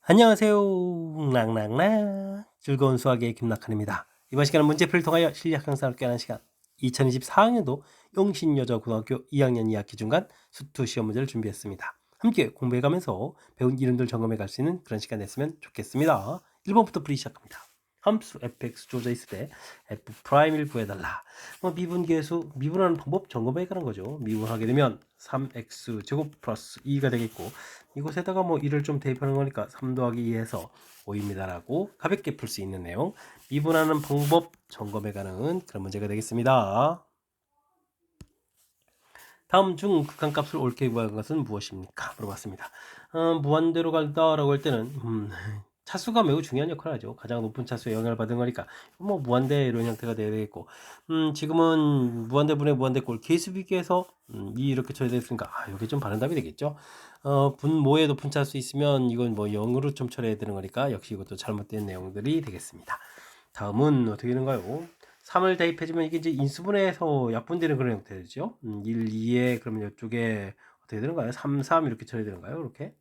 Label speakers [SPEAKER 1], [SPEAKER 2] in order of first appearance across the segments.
[SPEAKER 1] 안녕하세요. 랑랑랑 즐거운 수학의 김낙한입니다. 이번 시간은 문제풀이를 통하여 실력 향상을 꾀하는 시간 2024학년도 용신여자고등학교 2학년 2학기 중간 수투 시험 문제를 준비했습니다. 함께 공부해가면서 배운 이름들 점검해 갈 수 있는 그런 시간 됐으면 좋겠습니다. 1번부터 풀이 시작합니다. 함수 fx 주어져 있을 때 f'을 구해달라. 미분계수, 미분하는 방법 점검해 가는 거죠. 미분하게 되면 3x 제곱 플러스 2가 되겠고 이곳에다가 1을 좀 대입하는 거니까 3 더하기 2 해서 5입니다 라고 가볍게 풀 수 있는 내용, 미분하는 방법 점검해 가는 그런 문제가 되겠습니다. 다음 중 극한값을 옳게 구하는 것은 무엇입니까? 물어봤습니다. 무한대로 간다 라고 할 때는 차수가 매우 중요한 역할을 하죠. 가장 높은 차수에 영향을 받은 거니까 무한대 이런 형태가 되어야 되겠고, 지금은 무한대분의 무한대꼴 계수비계에서 이렇게 처리되어 있으니까 이게 좀 바른 답이 되겠죠. 분모에 높은 차수 있으면 이건 0으로 좀 처리해야 되는 거니까 역시 이것도 잘못된 내용들이 되겠습니다. 다음은 어떻게 되는가요? 3을 대입해주면 이게 이제 인수분해해서 약분되는 그런 형태죠. 1, 2에 그러면 이쪽에 어떻게 되는가요? 3, 3 이렇게 처리되는가요? 이렇게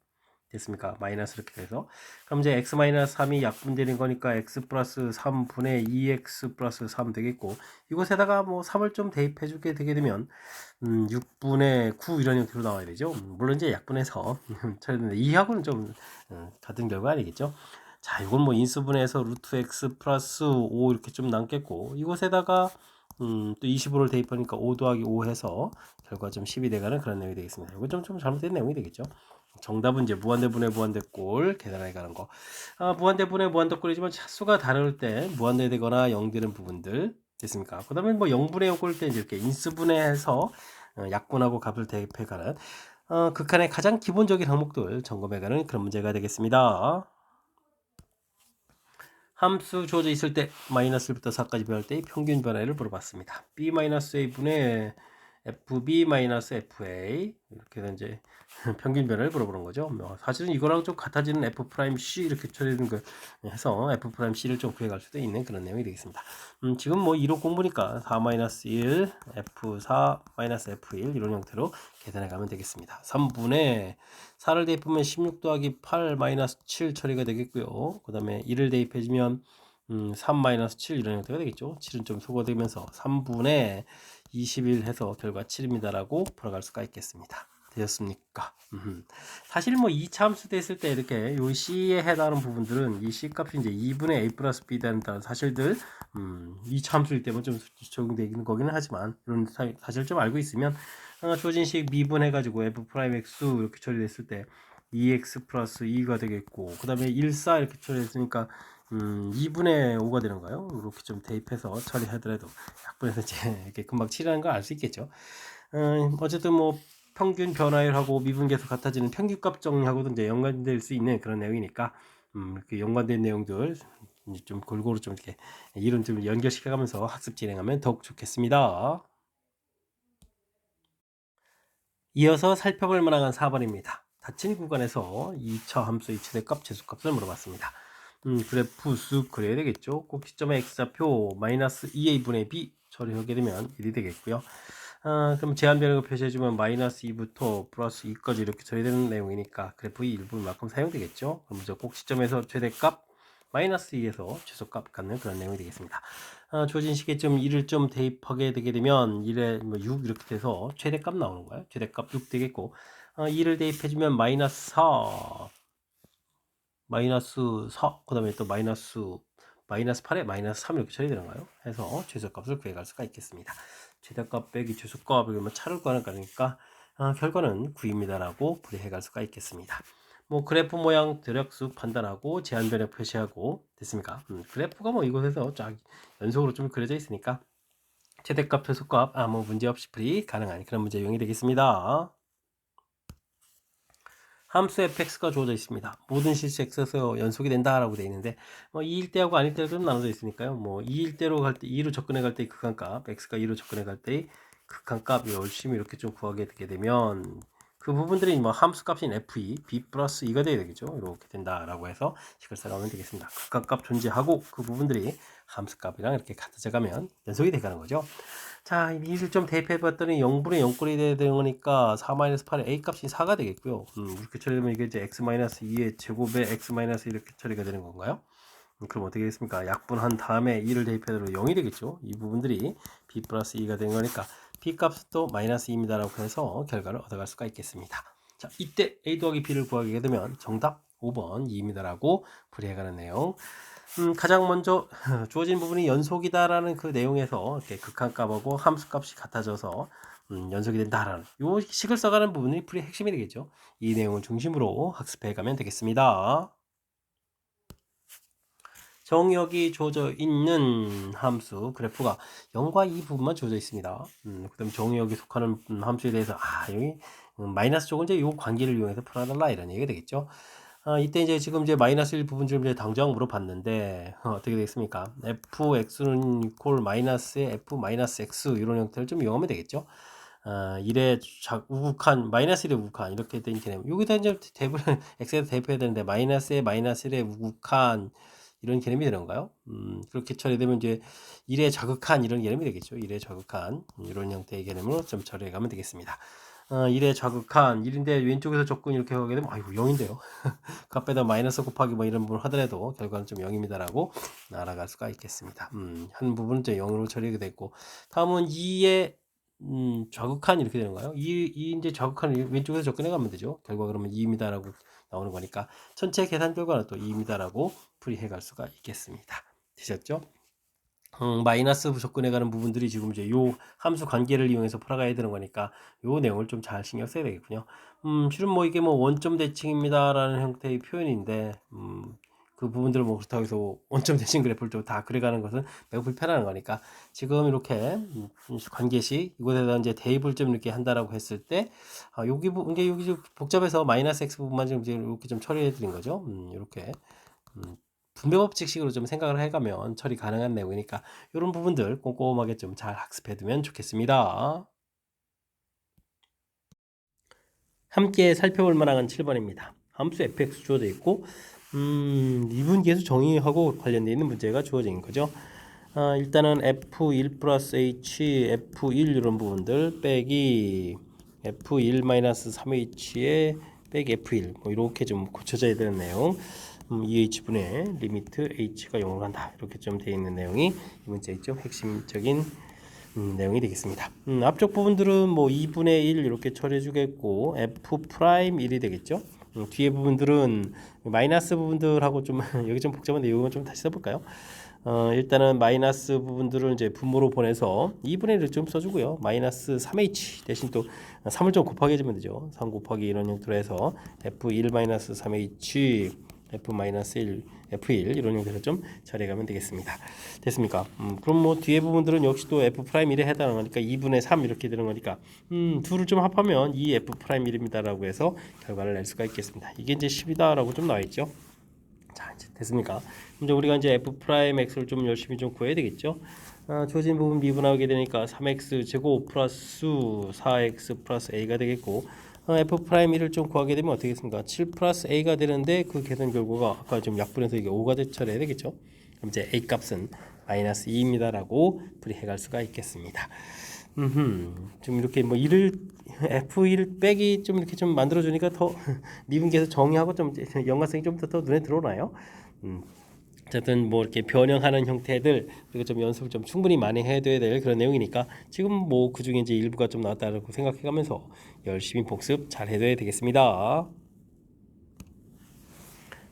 [SPEAKER 1] 됐습니까? 마이너스 이렇게 돼서 그럼 이제 x 마이너스 3이 약분되는 거니까 x 플러스 3분의 2x 플러스 3 되겠고, 이곳에다가 3을 좀 대입해 주게 되게 되면 6분의 9 이런 형태로 나와야 되죠. 물론 이제 약분해서 처리되는데 2하고는 좀 같은 결과 아니겠죠. 자, 이건 인수분해해서 루트 x 플러스 5 이렇게 좀 남겠고, 이곳에다가 또 25를 대입하니까 5 더하기 5 해서 결과 좀 10이 돼가는 그런 내용이 되겠습니다. 이건 좀 잘못된 내용이 되겠죠. 정답은 이제 무한대분의 무한대꼴 계산해 가는 거. 무한대분의 무한대꼴이지만 차수가 다를 때 무한대되거나 0되는 부분들 됐습니까? 그 다음에 0분의 0 꼴 때 이렇게 인수분해해서 약분하고 값을 대입해 가는 극한의 가장 기본적인 항목들 점검해 가는 그런 문제가 되겠습니다. 함수 주어져 있을 때 마이너스 1부터 4까지 변할 때의 평균 변화를 물어봤습니다. b-a분의 fb-fa 이렇게 해서 이제 평균 변화를 물어보는 거죠. 사실은 이거랑 좀 같아지는 f'c 이렇게 처리되는 거 해서 f'c를 좀 구해갈 수도 있는 그런 내용이 되겠습니다. 지금 2로 공부니까 4-1 f4-f1 이런 형태로 계산해 가면 되겠습니다. 3분의 4를 대입하면 16 더하기 8 마이너스 7 처리가 되겠고요. 그 다음에 1을 대입해주면 3 마이너스 7 이런 형태가 되겠죠. 7은 좀 소거되면서 3분의 21 해서 결과 7입니다 라고 풀어갈 수가 있겠습니다. 되셨습니까? 사실 2차 함수 됐을 때 이렇게 요 C에 해당하는 부분들은 이 C 값이 이제 2분의 A 플러스 B 된다는 사실들 2차 함수일 때문에 좀 적용되는 거기는 하지만 이런 사실 좀 알고 있으면 주어진 식 미분해가지고 f'x 이렇게 처리됐을 때 2x 플러스 2가 되겠고, 그 다음에 1, 4 이렇게 처리했으니까 2분의 5가 되는가요? 이렇게 좀 대입해서 처리하더라도 약분해서 이제 이렇게 금방 칠하는 걸 알 수 있겠죠. 어쨌든 평균 변화율하고 미분계수 같아지는 평균값 정리하고도 이제 연관될 수 있는 그런 내용이니까 그 연관된 내용들 좀 골고루 좀 이렇게 이론 좀 연결시켜가면서 학습 진행하면 더욱 좋겠습니다. 이어서 살펴볼 만한 4번입니다. 닫힌 구간에서 2차 함수의 최대값, 최소값을 물어봤습니다. 그래프 쑥 그려야 되겠죠. 꼭 시점의 x좌표 마이너스 2a분의 b 처리하게 되면 1이 되겠고요. 그럼 제한 변형을 표시해주면 마이너스 2부터 플러스 2까지 이렇게 처리되는 내용이니까 그래프의 일부만큼 사용되겠죠. 그럼 꼭 시점에서 최대값 마이너스 2에서 최소값 갖는 그런 내용이 되겠습니다. 주어진 식에 좀 1을 좀 대입하게 되게 되면 1에 6 이렇게 돼서 최대값 나오는 거예요. 최대값 6 되겠고, 2를 대입해주면 마이너스 4, 그 다음에 또 마이너스 8에 마이너스 3 이렇게 처리되는 거예요. 해서 최소값을 구해갈 수가 있겠습니다. 최대값 빼기 최소값 이러면 차를 구하는 거니까 결과는 9입니다라고 분해해갈 수가 있겠습니다. 그래프 모양 대략수 판단하고 제한 변형 표시하고 됐습니까? 그래프가 이곳에서 쫙 연속으로 좀 그려져 있으니까 최대값, 최소값 문제 없이 풀이 가능한 그런 문제 유형이 되겠습니다. 함수 fx가 주어져 있습니다. 모든 실수 x에서 연속이 된다라고 되어 있는데 2일 때하고 아닐 때로 좀 나눠져 있으니까요. 2일 때로 갈 때 2로 접근해 갈 때 극한값, x가 2로 접근해 갈 때 극한값 열심히 이렇게 좀 구하게 되게 되면 그 부분들이 뭐 함수값인 f2, b 플러스 2가 돼야 되겠죠. 이렇게 된다라고 해서 식을 써가면 되겠습니다. 극한값 존재하고 그 부분들이 함수값이랑 이렇게 같아져 가면 연속이 돼가는 거죠. 자, 이를 좀 대입해 봤더니 0분의 0꼴이 돼야 되는 거니까 4-8의 a 값이 4가 되겠고요. 이렇게 처리되면 이게 이제 x-2의 제곱에 x- 이렇게 처리가 되는 건가요? 그럼 어떻게 되겠습니까? 약분한 다음에 2를 대입해도 0이 되겠죠. 이 부분들이 b 플러스 2가 되는 거니까 b 값도 마이너스 2입니다라고 해서 결과를 얻어갈 수가 있겠습니다. 자, 이때 a 더하기 b를 구하게 되면 정답 5번 2입니다라고 풀이해가는 내용. 가장 먼저 주어진 부분이 연속이다라는 그 내용에서 이렇게 극한값하고 함수값이 같아져서 연속이 된다라는 요 식을 써가는 부분이 풀이의 핵심이 되겠죠. 이 내용을 중심으로 학습해 가면 되겠습니다. 정역이 주어져 있는 함수 그래프가 0과 2 부분만 주어져 있습니다. 그 다음에 정역이 속하는 함수에 대해서 여기 마이너스 쪽은 이제 요 관계를 이용해서 풀어달라 이런 얘기가 되겠죠. 이때 이제 지금 이제 마이너스 1 부분 좀 이제 당장 물어봤는데 어떻게 되겠습니까? fx는 이퀄 마이너스에 f 마이너스 x 이런 형태를 좀 이용하면 되겠죠. 1의 우극한 마이너스 1의 우극한 이렇게 된 개념. 여기다 이제 대입을 x에다 대입해야 되는데 마이너스에 마이너스 1의 우극한 이런 개념이 되는가요? 그렇게 처리되면 이제 1의 자극한 이런 개념이 되겠죠. 1의 자극한 이런 형태의 개념으로 좀 처리해 가면 되겠습니다. 1의 자극한 1인데 왼쪽에서 접근 이렇게 하게 되면 아이고 0인데요. 그 앞에다 마이너스 곱하기 뭐 이런 부분을 하더라도 결과는 좀 0입니다라고 알아갈 수가 있겠습니다. 한 부분은 이제 0으로 처리가 됐고 다음은 2의 좌극한 이렇게 되는가요? 이 이제 좌극한 왼쪽에서 접근해 가면 되죠. 결과 그러면 2입니다라고 나오는 거니까 전체 계산 결과는 또 2입니다라고 풀이해 갈 수가 있겠습니다. 되셨죠? 마이너스 접근해 가는 부분들이 지금 이제 요 함수 관계를 이용해서 풀어가야 되는 거니까 요 내용을 좀 잘 신경 써야 되겠군요. 실은 뭐 이게 뭐 원점 대칭입니다라는 형태의 표현인데, 그 부분들을 뭐 그렇다고 해서 원점 대칭 그래프를 좀 다 그려가는 것은 매우 불편한 거니까 지금 이렇게 관계식 이곳에다 이제 대입을 좀 이렇게 한다라고 했을 때, 여기 부분 이제 여기 좀 복잡해서 마이너스 x 부분만 좀 이제 이렇게 좀 처리해 드린 거죠. 이렇게. 분배법칙식으로 좀 생각을 해가면 처리 가능한 내용이니까 이런 부분들 꼼꼼하게 좀 잘 학습해 두면 좋겠습니다. 함께 살펴볼 만한 7번입니다. 함수 fx 주어져 있고 미분계수 정의하고 관련되어 있는 문제가 주어져 있는 거죠. 일단은 f1 플러스 h, f1 이런 부분들 빼기 f1-3h에 빼기 f1 뭐 이렇게 좀 고쳐져야 되는 내용. 2h분의 리미트 h가 0으로 간다 이렇게 좀 되어 있는 내용이 이 문제의 좀 핵심적인 내용이 되겠습니다. 앞쪽 부분들은 뭐 2분의 1 이렇게 처리해 주겠고 f 프라임 1이 되겠죠. 뒤에 부분들은 마이너스 부분들하고 좀 여기 좀 복잡한데 이건 좀 다시 써볼까요? 일단은 마이너스 부분들을 이제 분모로 보내서 2분의 1을 좀 써주고요. 마이너스 3h 대신 또 3을 좀 곱하기 해주면 되죠. 3 곱하기 이런 형태로 해서 f1-3h f-1 f1 이런 형태로 좀 처리해 가면 되겠습니다. 됐습니까? 그럼 뭐 뒤에 부분들은 역시 또 f'1에 해당하는 거니까 2분의 3 이렇게 되는 거니까 둘을 좀 합하면 2f'1입니다라고 해서 결과를 낼 수가 있겠습니다. 이게 이제 10이다라고 좀 나와 있죠. 자, 이제 됐습니까? 이제 우리가 이제 f'x를 좀 열심히 좀 구해야 되겠죠. 주어진 부분 미분하게 되니까 3x 제곱 플러스 4x 플러스 a가 되겠고 f'1을 좀 구하게 되면 어떻게 겠습니까? 7 플러스 a가 되는데 그 계산 결과가 아까 좀 약분해서 이게 5가 처리해야 되겠죠. 그럼 이제 a 값은 마이너스 2입니다라고 풀이해 갈 수가 있겠습니다. 좀 이렇게 뭐 1을 f1 빼기 좀 이렇게 좀 만들어 주니까 더 미분계에서 정의하고 좀 연관성이 좀 더 눈에 들어오나요? 어쨌든 뭐 이렇게 변형하는 형태들 그리고 좀 연습을 좀 충분히 많이 해둬야 될 그런 내용이니까 지금 뭐 그중에 이제 일부가 좀 나왔다고 생각해가면서 열심히 복습 잘 해둬야 되겠습니다.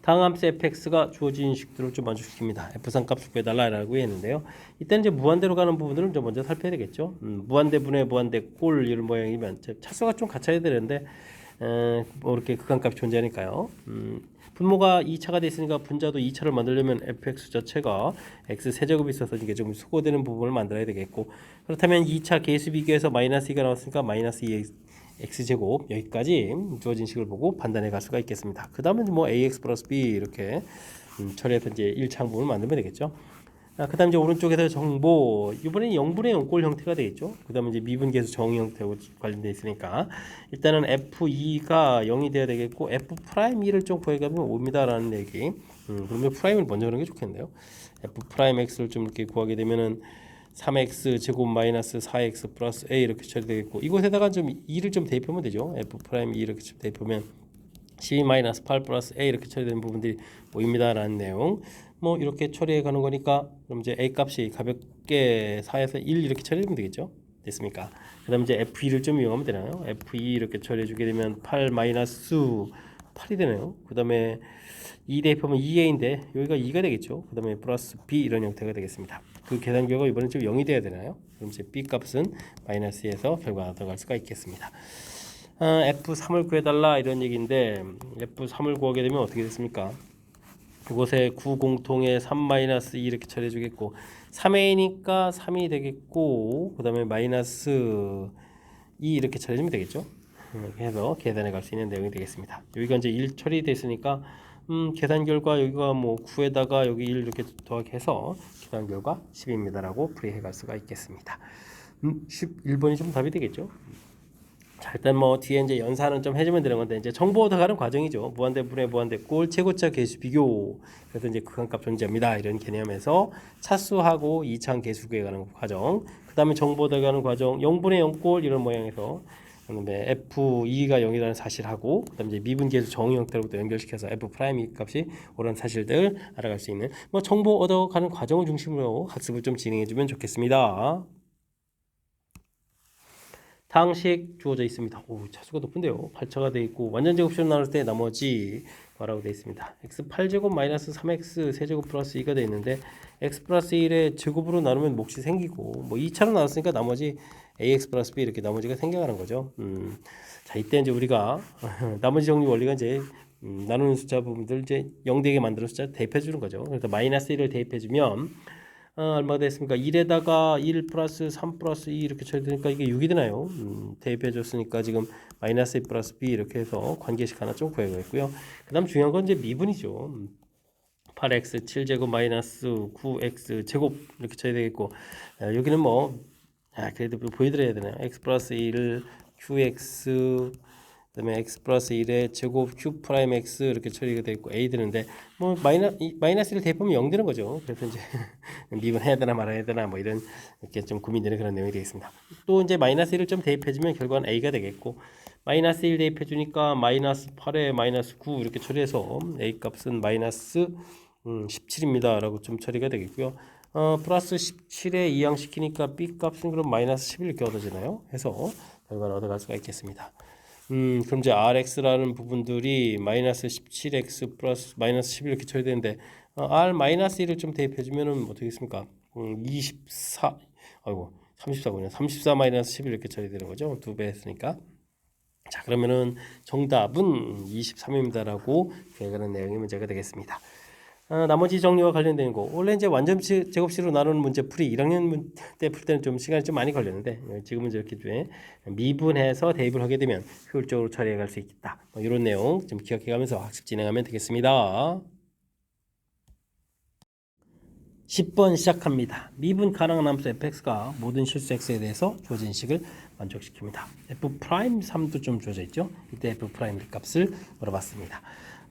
[SPEAKER 1] 다음 함수 fx가 주어진 식들을 좀 만족시킵니다. f3 값을 구해달라고 했는데요. 이때는 이제 무한대로 가는 부분들을 좀 먼저 살펴야 되겠죠. 무한대 분의 무한대 꼴 이런 모양이면 차수가 좀 같아야 되는데 뭐 이렇게 극한값이 존재하니까요. 분모가 2차가 돼 있으니까 분자도 2차를 만들려면 fx 자체가 x 세제곱이 있어서 이게 좀 수거되는 부분을 만들어야 되겠고 그렇다면 2차 계수 비교해서 마이너스 2가 나왔으니까 마이너스 2 x제곱 여기까지 주어진 식을 보고 판단해 갈 수가 있겠습니다. 그 다음에 뭐 ax 플러스 b 이렇게 처리해서 이제 1차 항분을 만들면 되겠죠. 그 다음 이제 오른쪽에서 정보, 이번엔 0분의 0꼴 형태가 되겠죠. 그 다음에 이제 미분계수 정의 형태하고 관련되어 있으니까, 일단은 F2가 0이 돼야 되겠고, F'2를 좀 구해가면 5입니다라는 얘기. 그러면 프라임을 먼저 하는 게 좋겠네요. F'X를 좀 이렇게 구하게 되면은 3x 제곱 마이너스 4x 플러스 a 이렇게 처리되겠고, 이곳에다가 좀 2를 좀 대입하면 되죠. F'2 이렇게 좀 대입하면 12 마이너스 8 플러스 a 이렇게 처리되는 부분들이 보입니다라는 내용. 뭐 이렇게 처리해 가는 거니까, 그럼 이제 a 값이 가볍게 4에서 1 이렇게 처리하면 되겠죠. 됐습니까? 그다음 이제 F2를 좀 이용하면 되나요? F2 이렇게 처리해 주게 되면 8 마이너스 8이 되네요. 그다음에 2 대입하면 2a인데 여기가 2가 되겠죠. 그다음에 플러스 b 이런 형태가 되겠습니다. 그 계산 결과 이번엔 좀 0이 돼야 되나요? 그럼 이제 b 값은 마이너스에서 결과가 들어갈 수가 있겠습니다. F3을 구해달라 이런 얘기인데, F3을 구하게 되면 어떻게 됐습니까? 이곳에 9 공통에 3-2 이렇게 처리해 주겠고, 3a니까 3이 되겠고, 그 다음에 마이너스 2 이렇게 처리해주면 되겠죠. 이렇게 해서 계산해 갈 수 있는 내용이 되겠습니다. 여기가 이제 1 처리됐으니까 계산 결과 여기가 뭐 9에다가 여기 1 이렇게 더해서 계산 결과 10입니다라고 풀이해 갈 수가 있겠습니다. 11번이 좀 답이 되겠죠. 자, 일단 뭐 뒤에 이제 연산은 좀 해주면 되는 건데, 이제 정보 얻어가는 과정이죠. 무한대분의 무한대꼴 최고차 계수 비교. 그래서 이제 극한값 존재합니다. 이런 개념에서 차수하고 이차항 계수 구해가는 과정. 그 다음에 정보 얻어가는 과정. 0분의 0꼴 이런 모양에서 그다음에 F2가 0이라는 사실하고, 그다음에 이제 미분계수 정의 형태로부터 연결시켜서 F 프라임 값이 옳은 사실들 알아갈 수 있는 뭐 정보 얻어가는 과정을 중심으로 학습을 좀 진행해주면 좋겠습니다. 다항식 주어져 있습니다. 오, 차수가 높은데요. 8차가 되어 있고, 완전 제곱식으로 나눌 때 나머지 뭐라고 되어 있습니다. x 8제곱 마이너스 3x 세제곱 플러스 2가 되어 있는데, x 플러스 1의 제곱으로 나누면 몫이 생기고, 뭐 2차로 나눴으니까 나머지 ax 플러스 b 이렇게 나머지가 생겨가는 거죠. 자, 이때 이제 우리가 나머지 정리 원리가 이제 나누는 숫자 부분들 이제 0되게 만드는 숫자 대입해 주는 거죠. 그래서 마이너스 1을 대입해 주면 얼마가 됐습니까? 1에다가 1 플러스 3 플러스 2 이렇게 처리되니까 이게 6이 되나요? 대입해 줬으니까 지금 마이너스 1 플러스 b 이렇게 해서 관계식 하나 좀 구해야겠고요. 그 다음 중요한 건 이제 미분이죠. 8x 7제곱 마이너스 9x 제곱 이렇게 처리되겠고, 여기는 뭐 그래도 보여드려야 되나요? x 플러스 1 qx 그다음에 x 플러스 1의 제곱 q 프라임 x 이렇게 처리가 되어 있고 a 되는데, 뭐 마이너스를 대입하면 0 되는 거죠. 그래서 이제 미분해야 되나 말아야 되나 뭐 이런 이렇게 좀 고민되는 그런 내용이 되겠습니다. 또 이제 마이너스 1을 좀 대입해주면 결과는 a가 되겠고, 마이너스 1 대입해주니까 마이너스 8에 마이너스 9 이렇게 처리해서 a 값은 마이너스 17입니다 라고 좀 처리가 되겠고요. 플러스 17에 이항시키니까 b 값은 그럼 마이너스 11 이렇게 얻어지나요? 해서 결과를 얻어갈 수가 있겠습니다. 그럼 이제 rx라는 부분들이 마이너스 17x 플러스 마이너스 11 이렇게 처리되는데, r 마이너스 1을 좀 대입해주면은 어떻게 되겠습니까? 24, 아이고 34군요. 34 마이너스 11 이렇게 처리되는 거죠. 2배 했으니까. 자, 그러면은 정답은 23입니다라고 계획하는 내용의 문제가 되겠습니다. 나머지 정리와 관련된 거, 원래 이제 완전 제곱식으로 나누는 문제 풀이 1학년 때 풀 때는 좀 시간이 좀 많이 걸렸는데, 지금은 이렇게 좀 미분해서 대입을 하게 되면 효율적으로 처리해 갈 수 있겠다. 뭐 이런 내용 좀 기억해 가면서 학습 진행하면 되겠습니다. 10번 시작합니다. 미분 가능한 함수 fx가 모든 실수 x에 대해서 주어진 식을 만족시킵니다. f'3도 좀 주어져 있죠. 이때 f' 값을 물어봤습니다.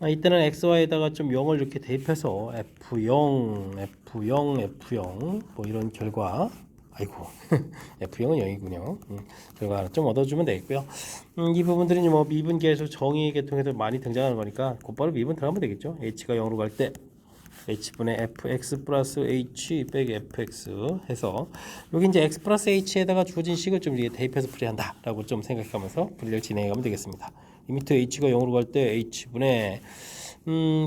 [SPEAKER 1] 이때는 xy에다가 좀 0을 이렇게 대입해서 f0, f0, f0 뭐 이런 결과, 아이고 f0은 0이군요. 결과 좀 얻어주면 되겠고요. 이 부분들이 뭐 미분계수 정의 계통에서 많이 등장하는 거니까 곧바로 미분 들어가면 되겠죠. h가 0으로 갈 때 h분의 fx 플러스 h 빼기 fx 해서, 여기 이제 x 플러스 h에다가 주어진 식을 좀 대입해서 풀이한다 라고 좀 생각하면서 풀이를 진행하면 되겠습니다. 리미트 h가 0으로 갈 때 h분의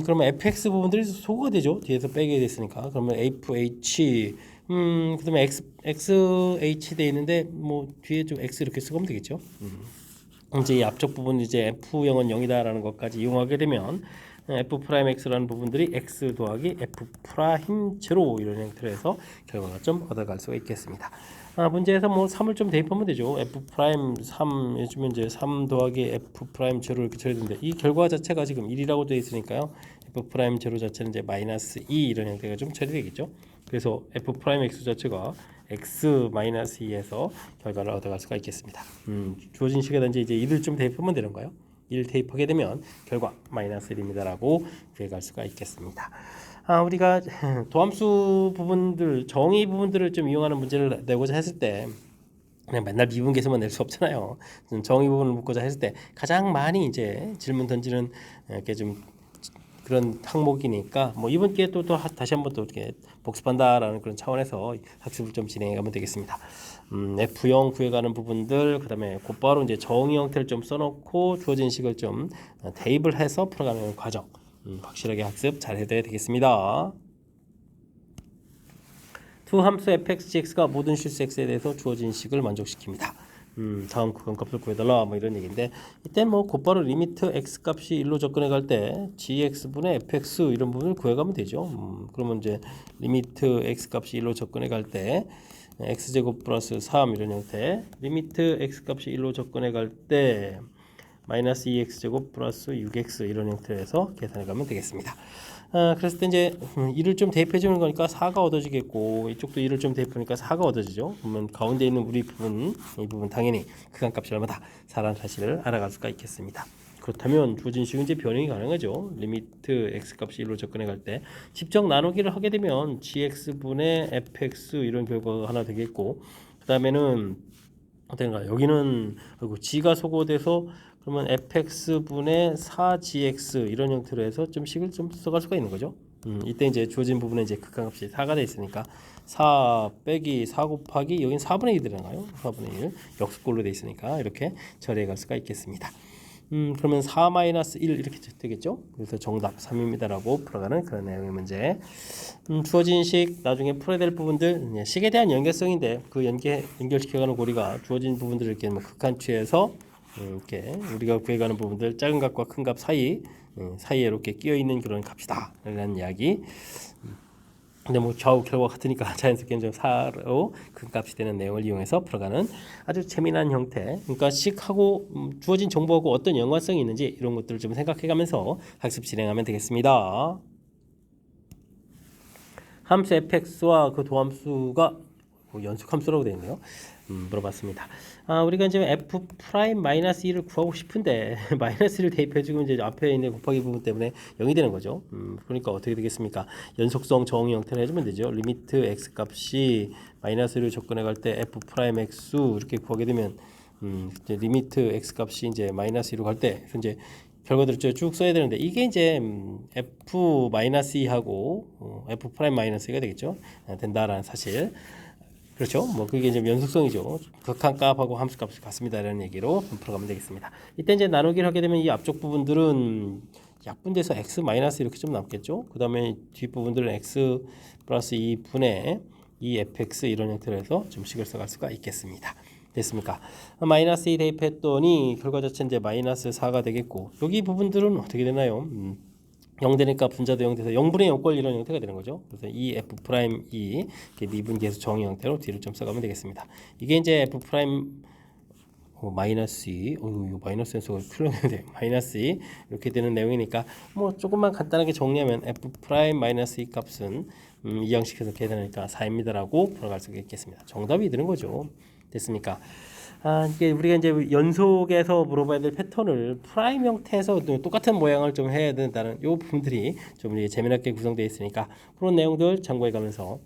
[SPEAKER 1] 그러면 fx 부분들이 소거가 되죠. 뒤에서 빼게 됐으니까. 그러면 fh 그 다음에 xh 돼 있는데 뭐 뒤에 좀 x 이렇게 쓰면 되겠죠. 이제 이 앞쪽 부분 이제 f0은 0이다 라는 것까지 이용하게 되면 f'x라는 부분들이 x 더하기 f'0 이런 형태로 해서 결과가 좀 얻어갈 수가 있겠습니다. 문제에서 뭐 3을 좀 대입하면 되죠. f'3 해주면 이제 3 더하기 f'0 이렇게 처리되는데, 이 결과 자체가 지금 1이라고 되어 있으니까요. f 프라임 제로 자체는 이제 마이너스 2 이런 형태가 좀 처리되겠죠. 그래서 f 프라임 x 자체가 x 마이너스 2에서 결과를 얻어갈 수가 있겠습니다. 주어진 식에다 이제 1을 좀 대입하면 되는 거예요. 1 대입하게 되면 결과 마이너스 1입니다라고 구해갈 수가 있겠습니다. 우리가 도함수 부분들, 정의 부분들을 좀 이용하는 문제를 내고자 했을 때 그냥 맨날 미분계수만 낼 수 없잖아요. 정의 부분을 묻고자 했을 때 가장 많이 이제 질문 던지는 이렇게 좀 그런 항목이니까 뭐 이번 기회에 또 다시 한번 또 이렇게 복습한다라는 그런 차원에서 학습을 좀 진행해가면 되겠습니다. F형 구해가는 부분들, 그다음에 곧바로 이제 정의 형태를 좀 써놓고 주어진 식을 좀 대입을 해서 풀어가는 과정, 확실하게 학습 잘 해야 되겠습니다. 두 함수 fx, gx가 모든 실수 x에 대해서 주어진 식을 만족시킵니다. 다음 구간값을 구해달라 뭐 이런 얘기인데, 이때 뭐 곧바로 리미트 x 값이 1로 접근해 갈 때 gx분의 fx 이런 부분을 구해가면 되죠. 그러면 이제 리미트 x 값이 1로 접근해 갈 때 x제곱 플러스 3 이런 형태, 리미트 x 값이 1로 접근해 갈 때 마이너스 2x제곱 플러스 6x 이런 형태에서 계산해 가면 되겠습니다. 그랬을 때 이제 1을 좀 대입해 주는 거니까 4가 얻어지겠고, 이쪽도 1을 좀 대입하니까 4가 얻어지죠. 그러면 가운데 있는 우리 부분, 이 부분 당연히 극한값이 얼마다 4라는 사실을 알아갈 수가 있겠습니다. 그렇다면 주어진 식은 이제 변형이 가능하죠. 리미트 x 값이 1로 접근해 갈 때 직접 나누기를 하게 되면 gx분의 fx 이런 결과가 하나 되겠고, 그 다음에는 어떤가, 여기는 g가 소거돼서 그러면 fx분의 4gx 이런 형태로 해서 좀 식을 좀 써갈 수가 있는 거죠. 이때 이제 주어진 부분에 이제 극한값이 4가 돼 있으니까 4 빼기 4 곱하기 여긴 4분의 1이 들어가요. 4분의 1 역수꼴로 돼 있으니까 이렇게 처리해 갈 수가 있겠습니다. 그러면 4 마이너스 1 이렇게 되겠죠. 그래서 정답 3입니다라고 풀어가는 그런 내용의 문제. 주어진 식 나중에 풀어야 될 부분들, 식에 대한 연결성인데 그 연결시켜가는 고리가 주어진 부분들을 이렇게 극한치에서 이렇게 우리가 구해가는 부분들, 작은 값과 큰 값 사이에 이렇게 끼어 있는 그런 값이다라는 이야기. 근데 뭐 좌우 결과 같으니까 자연스럽게 좀 4로 큰 값이 되는 내용을 이용해서 풀어가는 아주 재미난 형태. 그러니까 식하고 주어진 정보하고 어떤 연관성이 있는지 이런 것들을 좀 생각해가면서 학습 진행하면 되겠습니다. 함수 fx와 그 도함수가 연속함수라고 되어 있네요. 물어봤습니다. 우리가 이제 f 프라임 마이너스 2를 구하고 싶은데 마이너스를 대입해주면 이제 앞에 있는 곱하기 부분 때문에 0이 되는 거죠. 그러니까 어떻게 되겠습니까? 연속성 정의 형태를 해주면 되죠. 리미트 x 값이 마이너스를 접근해 갈 때 f 프라임 x 이렇게 구하게 되면 이제 리미트 x 값이 이제 마이너스 2로 갈 때 이제 결과들을 쭉 써야 되는데, 이게 이제 f 마이너스 2하고 f 프라임 마이너스 2가 되겠죠. 된다라는 사실. 그렇죠. 뭐 그게 이제 연속성이죠. 극한값하고 함수값이 같습니다라는 얘기로 풀어가면 되겠습니다. 이때 이제 나누기를 하게 되면 이 앞쪽 부분들은 약분돼서 x 마이너스 이렇게 좀 남겠죠. 그 다음에 뒷 부분들은 x 플러스 2분의 2fx 이런 형태로 해서 좀 식을 써갈 수가 있겠습니다. 됐습니까? 마이너스 2 대입했더니 결과 자체는 이제 마이너스 4가 되겠고, 여기 부분들은 어떻게 되나요? 0 되니까 분자도 0 돼서 0분의 0꼴 이런 형태가 되는 거죠. 그래서 이 f 프라임 2 미분계수 정의 형태로 뒤를 좀 써가면 되겠습니다. 이게 이제 f 프라임 마이너스 2, 이거 마이너스 연속을 풀렸는데 마이너스 2 이렇게 되는 내용이니까 뭐 조금만 간단하게 정리하면 f 프라임 마이너스 2 값은 이 양식에서 계산하니까 4입니다라고 풀어갈 수 있겠습니다. 정답이 되는 거죠. 됐습니까? 이게 우리가 이제 연속에서 물어봐야 될 패턴을 프라임 형태에서 똑같은 모양을 좀 해야 된다는 요 부분들이 좀 재미나게 구성되어 있으니까 그런 내용들 참고해 가면서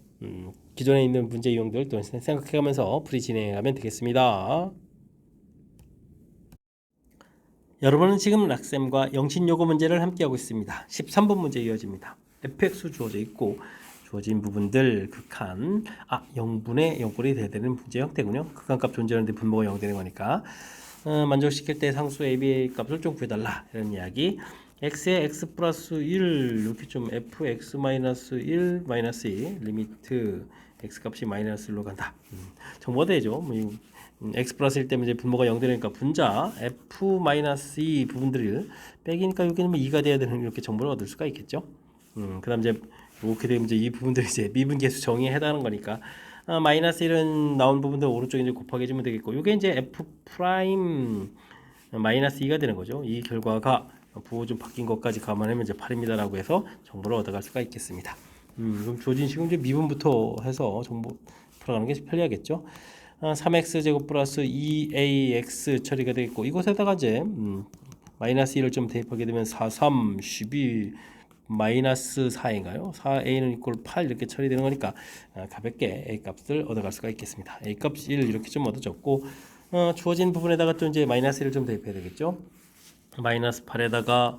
[SPEAKER 1] 기존에 있는 문제 유형들 또 생각해 가면서 풀이 진행해 가면 되겠습니다. 여러분은 지금 락쌤과 영신요거 문제를 함께 하고 있습니다. 13번 문제 이어집니다. fx 주어져 있고 주어진 부분들 극한 0분의 0꼴이 돼야 되는 문제 형태군요. 극한값 존재하는데 분모가 0 되는 거니까 만족시킬 때 상수 AB의 값을 좀 구해달라 이런 이야기. x에 x 플러스 1 이렇게 좀 fx 마이너스 1 마이너스 2 리미트 x 값이 마이너스 1로 간다. 정보가 되죠. x 플러스 1 때문에 이제 분모가 0 되니까 분자 f 마이너스 2 부분들을 빼기니까 여기는 2가 돼야 되는 이렇게 정보를 얻을 수가 있겠죠. 그다음 이제 이렇게 되면 이제 이 부분들 이제 미분계수 정의에 해당하는 거니까 마이너스 1은 나온 부분들 오른쪽에 이제 곱하기 해주면 되겠고, 이게 이제 f 프라임 마이너스 2가 되는 거죠. 이 결과가 부호 좀 바뀐 것까지 감안하면 이제 8입니다라고 해서 정보를 얻어갈 수가 있겠습니다. 그럼 주어진 식은 이제 미분부터 해서 정보 풀어가는 게 편리하겠죠. 3x 제곱 플러스 2ax 처리가 되겠고 이곳에다가 이제 마이너스 1을 좀 대입하게 되면 4, 3, 12 마이너스 4인가요? 4a는 이꼴 8 이렇게 처리되는 거니까 가볍게 a 값을 얻어갈 수가 있겠습니다. a 값 1 이렇게 좀 얻어졌고 주어진 부분에다가 또 이제 마이너스 1을 좀 대입해야 되겠죠. 마이너스 8에다가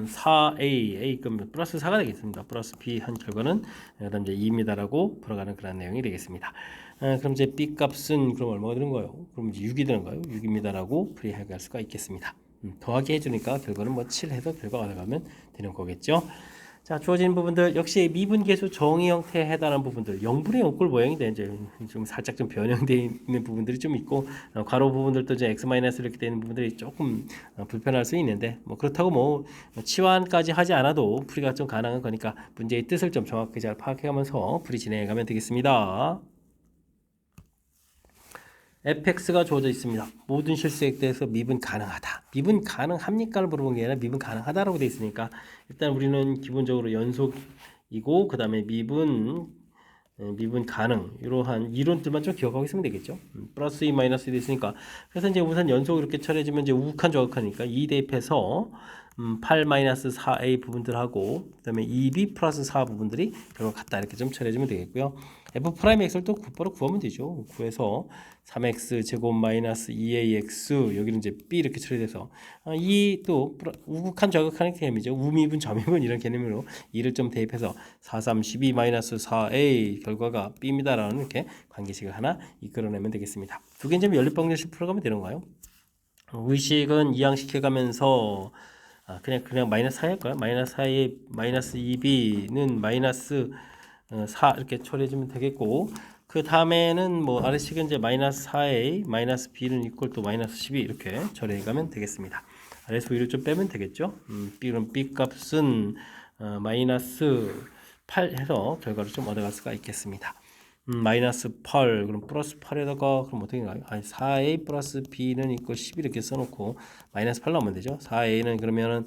[SPEAKER 1] 4a, a 그럼 플러스 4가 되겠습니다. 플러스 b 한 결과는 그다음 이제 2입니다라고 풀어가는 그런 내용이 되겠습니다. 그럼 이제 b 값은 그럼 얼마가 되는 거예요? 그럼 이제 6이 되는 거예요. 6입니다라고 풀이할 수가 있겠습니다. 더하기 해주니까 결과는 뭐 7 해서 결과가 나가면 되는 거겠죠. 자, 주어진 부분들 역시 미분계수 정의 형태에 해당하는 부분들 0분의 0꼴 모양이 돼 이제 좀 살짝 좀 변형되어 있는 부분들이 좀 있고 괄호 부분들도 이제 x 마이너스 이렇게 되는 부분들이 조금 불편할 수 있는데 뭐 그렇다고 뭐 치환까지 하지 않아도 풀이가 좀 가능한 거니까 문제의 뜻을 좀 정확히 잘 파악해가면서 풀이 진행해가면 되겠습니다. fx가 주어져 있습니다. 모든 실수에 대해서 미분 가능하다. 미분 가능합니까를 물어본 게 아니라 미분 가능하다라고 되어 있으니까 일단 우리는 기본적으로 연속이고 그 다음에 미분 가능 이러한 이론들만 좀 기억하고 있으면 되겠죠. 플러스 2 마이너스 2 됐으니까 그래서 이제 우선 연속 이렇게 처리해주면 이제 우극한 좌극하니까 2 대입해서 8 마이너스 4a 부분들하고 그 다음에 2b 플러스 4 부분들이 결과 같다 이렇게 좀 처리해주면 되겠고요. f 프라임 x를 또 곧바로 구하면 되죠. 구해서 3x 제곱 마이너스 2ax 여기는 이제 b 이렇게 처리돼서 이 또 우극한 좌극하는 개념이죠. 우미분 점이분 이런 개념으로 2를 좀 대입해서 4, 3, 12 마이너스 4a 결과가 b입니다라는 이렇게 관계식을 하나 이끌어내면 되겠습니다. 두 개는 좀 연립방정식 풀어가면 되는 거예요. 의식은 이항시켜가면서 그냥 마이너스 4 할까요? 마이너스 4에 마이너스 2b는 마이너스 4 이렇게 처리해주면 되겠고 그 다음에는 뭐 아래식은 이제 마이너스 4a 마이너스 b는 이퀄 또 마이너스 12 이렇게 처리해가면 되겠습니다. 아래에서 위로 좀 빼면 되겠죠. b는 b 값은 마이너스 8 해서 결과를 좀 얻어갈 수가 있겠습니다. 마이너스 8 그럼 플러스 8에다가 그럼 어떻게 가요? 4a 플러스 b는 이퀄 10 이렇게 써놓고 마이너스 8 나오면 되죠. 4a는 그러면은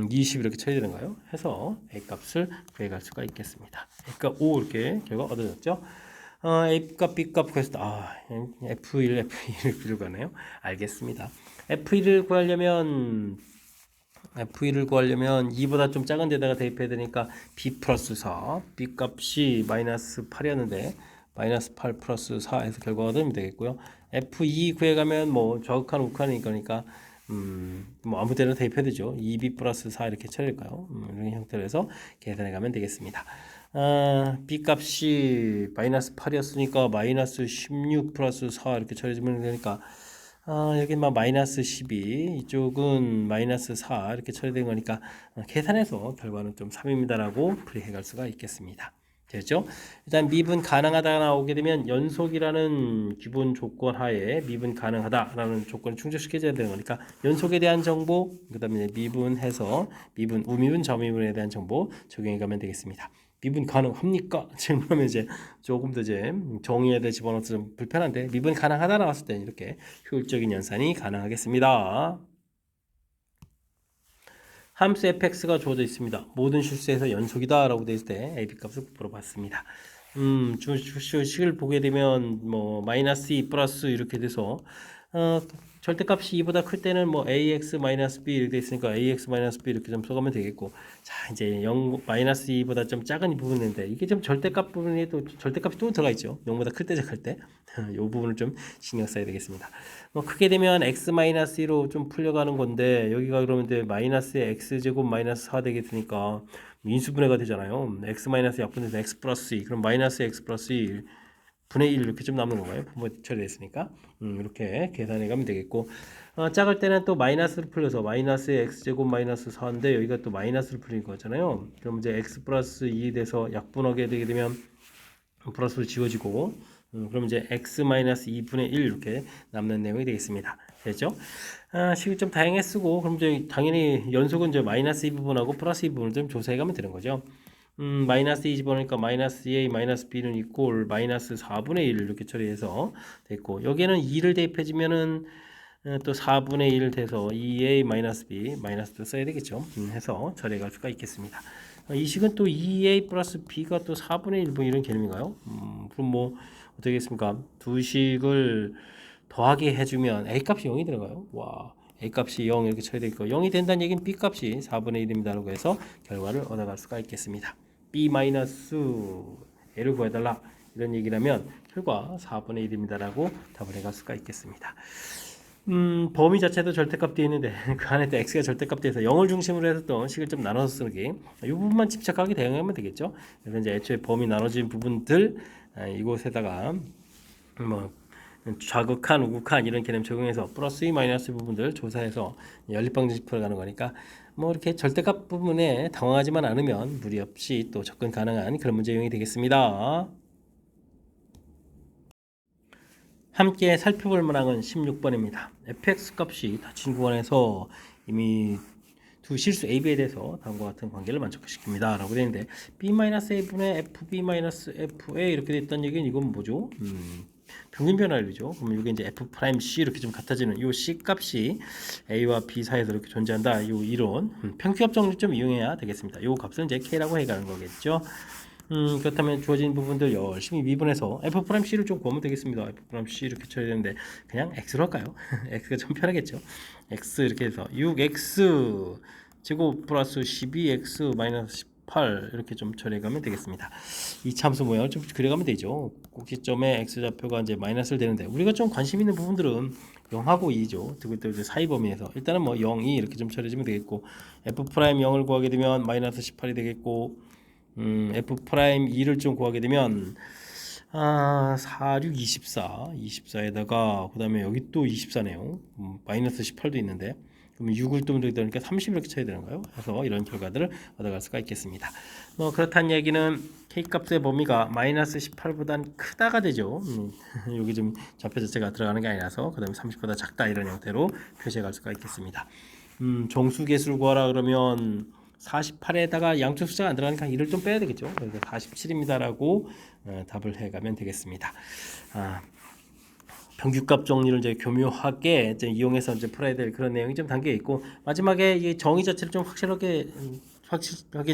[SPEAKER 1] 20 이렇게 쳐야 되는가요? 해서 a 값을 구해갈 수가 있겠습니다. 그러니까 5 이렇게 결과 얻어졌죠. a 값, b 값 구했을 때 f1, f2를 비교가네요. 알겠습니다. f1을 구하려면 2보다 좀 작은 데다가 대입해야 되니까 b 플러스 4, b 값이 마이너스 8이었는데 마이너스 8 플러스 4 해서 결과가 되겠고요. f2 구해가면 뭐 좌극한 우극한이니까 뭐 아무 데나 대입해야 되죠. 2b 플러스 4 이렇게 처리할까요? 이런 형태로 해서 계산해 가면 되겠습니다. b 값이 마이너스 8이었으니까 마이너스 16 플러스 4 이렇게 처리해주면 되니까 여기 막 마이너스 12 이쪽은 마이너스 4 이렇게 처리된 거니까 계산해서 결과는 좀 3입니다라고 풀이해 갈 수가 있겠습니다. 됐죠? 일단 미분 가능하다 나오게 되면 연속이라는 기본 조건 하에 미분 가능하다라는 조건을 충족시켜줘야 되는 거니까 연속에 대한 정보 그 다음에 미분해서 미분 우미분 저미분에 대한 정보 적용해 가면 되겠습니다. 미분 가능합니까? 질문하면 이제 조금 더 이제 정의에다 집어넣어서 좀 불편한데 미분 가능하다 나왔을 때 이렇게 효율적인 연산이 가능하겠습니다. 함수 fx가 주어져 있습니다. 모든 실수에서 연속이다 라고 되어 있을 때 ab 값을 물어봤습니다. 식을 보게 되면 뭐 마이너스 2 플러스 이렇게 돼서 절대값이 2보다 클 때는 뭐 ax 마이너스 b 이렇게 돼 있으니까 ax 마이너스 b 이렇게 좀 써가면 되겠고 자 이제 0 마이너스 2보다 좀 작은 이 부분인데 이게 좀 절대값 부분이 또 절대값이 또 들어가 있죠. 0보다 클 때 작을 때 이 부분을 좀 신경 써야 되겠습니다. 뭐 크게 되면 x 마이너스 2로 좀 풀려가는 건데 여기가 그러면 이제 마이너스 x 제곱 마이너스 4 되겠으니까 인수분해가 되잖아요. x 마이너스 약분해서 x 플러스 2 그럼 마이너스 x 플러스 1 분의 1 이렇게 좀 남는 건가요? 분모 처리됐으니까 이렇게 계산해 가면 되겠고 작을 때는 또 마이너스를 풀려서 마이너스 x제곱 마이너스 4인데 여기가 또 마이너스를 풀린 거잖아요. 그럼 이제 x 플러스 2 돼서 약분하게 되게 되면 플러스로 지워지고 그럼 이제 x 마이너스 2분의 1 이렇게 남는 내용이 되겠습니다. 됐죠? 식을 좀 다양하게 쓰고 그럼 이제 당연히 연속은 이제 마이너스 2 부분하고 플러스 2 부분을 좀 조사해 가면 되는 거죠. 마이너스 2 집어넣으니까 마이너스 a 마이너스 b는 이꼴 마이너스 4분의 1 이렇게 처리해서 됐고 여기에는 2를 대입해주면은 또 4분의 1 돼서 2a 마이너스 b 마이너스도 써야 되겠죠. 해서 처리해 갈 수가 있겠습니다. 이 식은 또 2a 플러스 b가 또 4분의 1 뭐 이런 개념인가요? 그럼 뭐 어떻게 겠습니까? 두 식을 더하게 해주면 a 값이 0이 들어가요. 와, a 값이 0 이렇게 쳐야 되겠고 0이 된다는 얘기는 b 값이 4분의 1입니다라고 해서 결과를 얻어갈 수가 있겠습니다. b 마이너스 a를 구해달라 이런 얘기라면 결과 4분의 1입니다라고 답을 해갈 수가 있겠습니다. 범위 자체도 절대값 되어 있는데 그 안에 또 x가 절대값 되어서 0을 중심으로 해서 또 식을 좀 나눠서 쓰기 이 부분만 집착하게 대응하면 되겠죠. 그래서 이제 애초에 범위 나눠진 부분들 이곳에다가 뭐 좌극한, 우극한 이런 개념 적용해서 플러스 2 마이너스 부분들 조사해서 연립방정식 풀어가는 거니까 뭐 이렇게 절대값 부분에 당황하지만 않으면 무리 없이 또 접근 가능한 그런 문제 유형이 되겠습니다. 함께 살펴볼 문항은 16번입니다. fx 값이 닫힌 구간에서 이미 두 실수 AB에 대해서 다음과 같은 관계를 만족시킵니다. 라고 되어 있는데 B-A분의 FB-FA 이렇게 됐다는 얘기는 이건 뭐죠? 평균 변화율이죠. 그럼 이게 이제 F'C 이렇게 좀 같아지는 이 C 값이 A와 B 사이에서 이렇게 존재한다. 이 이론 평균합 정리 좀 이용해야 되겠습니다. 이 값은 이제 K라고 해가는 거겠죠. 그렇다면 주어진 부분들 열심히 미분해서 F'C를 좀 구하면 되겠습니다. F'C 이렇게 쳐야 되는데 그냥 X로 할까요? X가 좀 편하겠죠. X 이렇게 해서 6X 제곱 플러스 12X 마이너스 18 이렇게 좀 처리해가면 되겠습니다. 이 참수 모양을 좀 그려가면 되죠. 꼭지점에 X좌표가 이제 마이너스를 되는데 우리가 좀 관심 있는 부분들은 0하고 2죠. 그것도 이제 사이 범위에서 일단은 뭐 0, 2 이렇게 좀 처리해주면 되겠고 F'0을 구하게 되면 마이너스 18이 되겠고 F'2를 좀 구하게 되면 4, 6, 24 24에다가 그 다음에 여기 또 24네요 마이너스 18도 있는데 그러면 6을 또 더하니까 30 이렇게 쳐야 되는가요? 그래서 이런 결과들을 얻어갈 수가 있겠습니다. 그렇다는 얘기는 K값의 범위가 마이너스 18보단 크다가 되죠. 여기 좀 좌표 자체가 들어가는 게 아니라서 그 다음에 30보다 작다 이런 형태로 표시해 갈 수가 있겠습니다. 정수계수를 구하라 그러면 48에다가 양쪽 숫자가 안 들어가니까 1을 좀 빼야 되겠죠. 그래서 47입니다라고 답을 해가면 되겠습니다. 평균값 정리를 이제 교묘하게 이제 이용해서 이제 풀어야 될 그런 내용이 좀 담겨 있고 마지막에 이 정의 자체를 좀 확실하게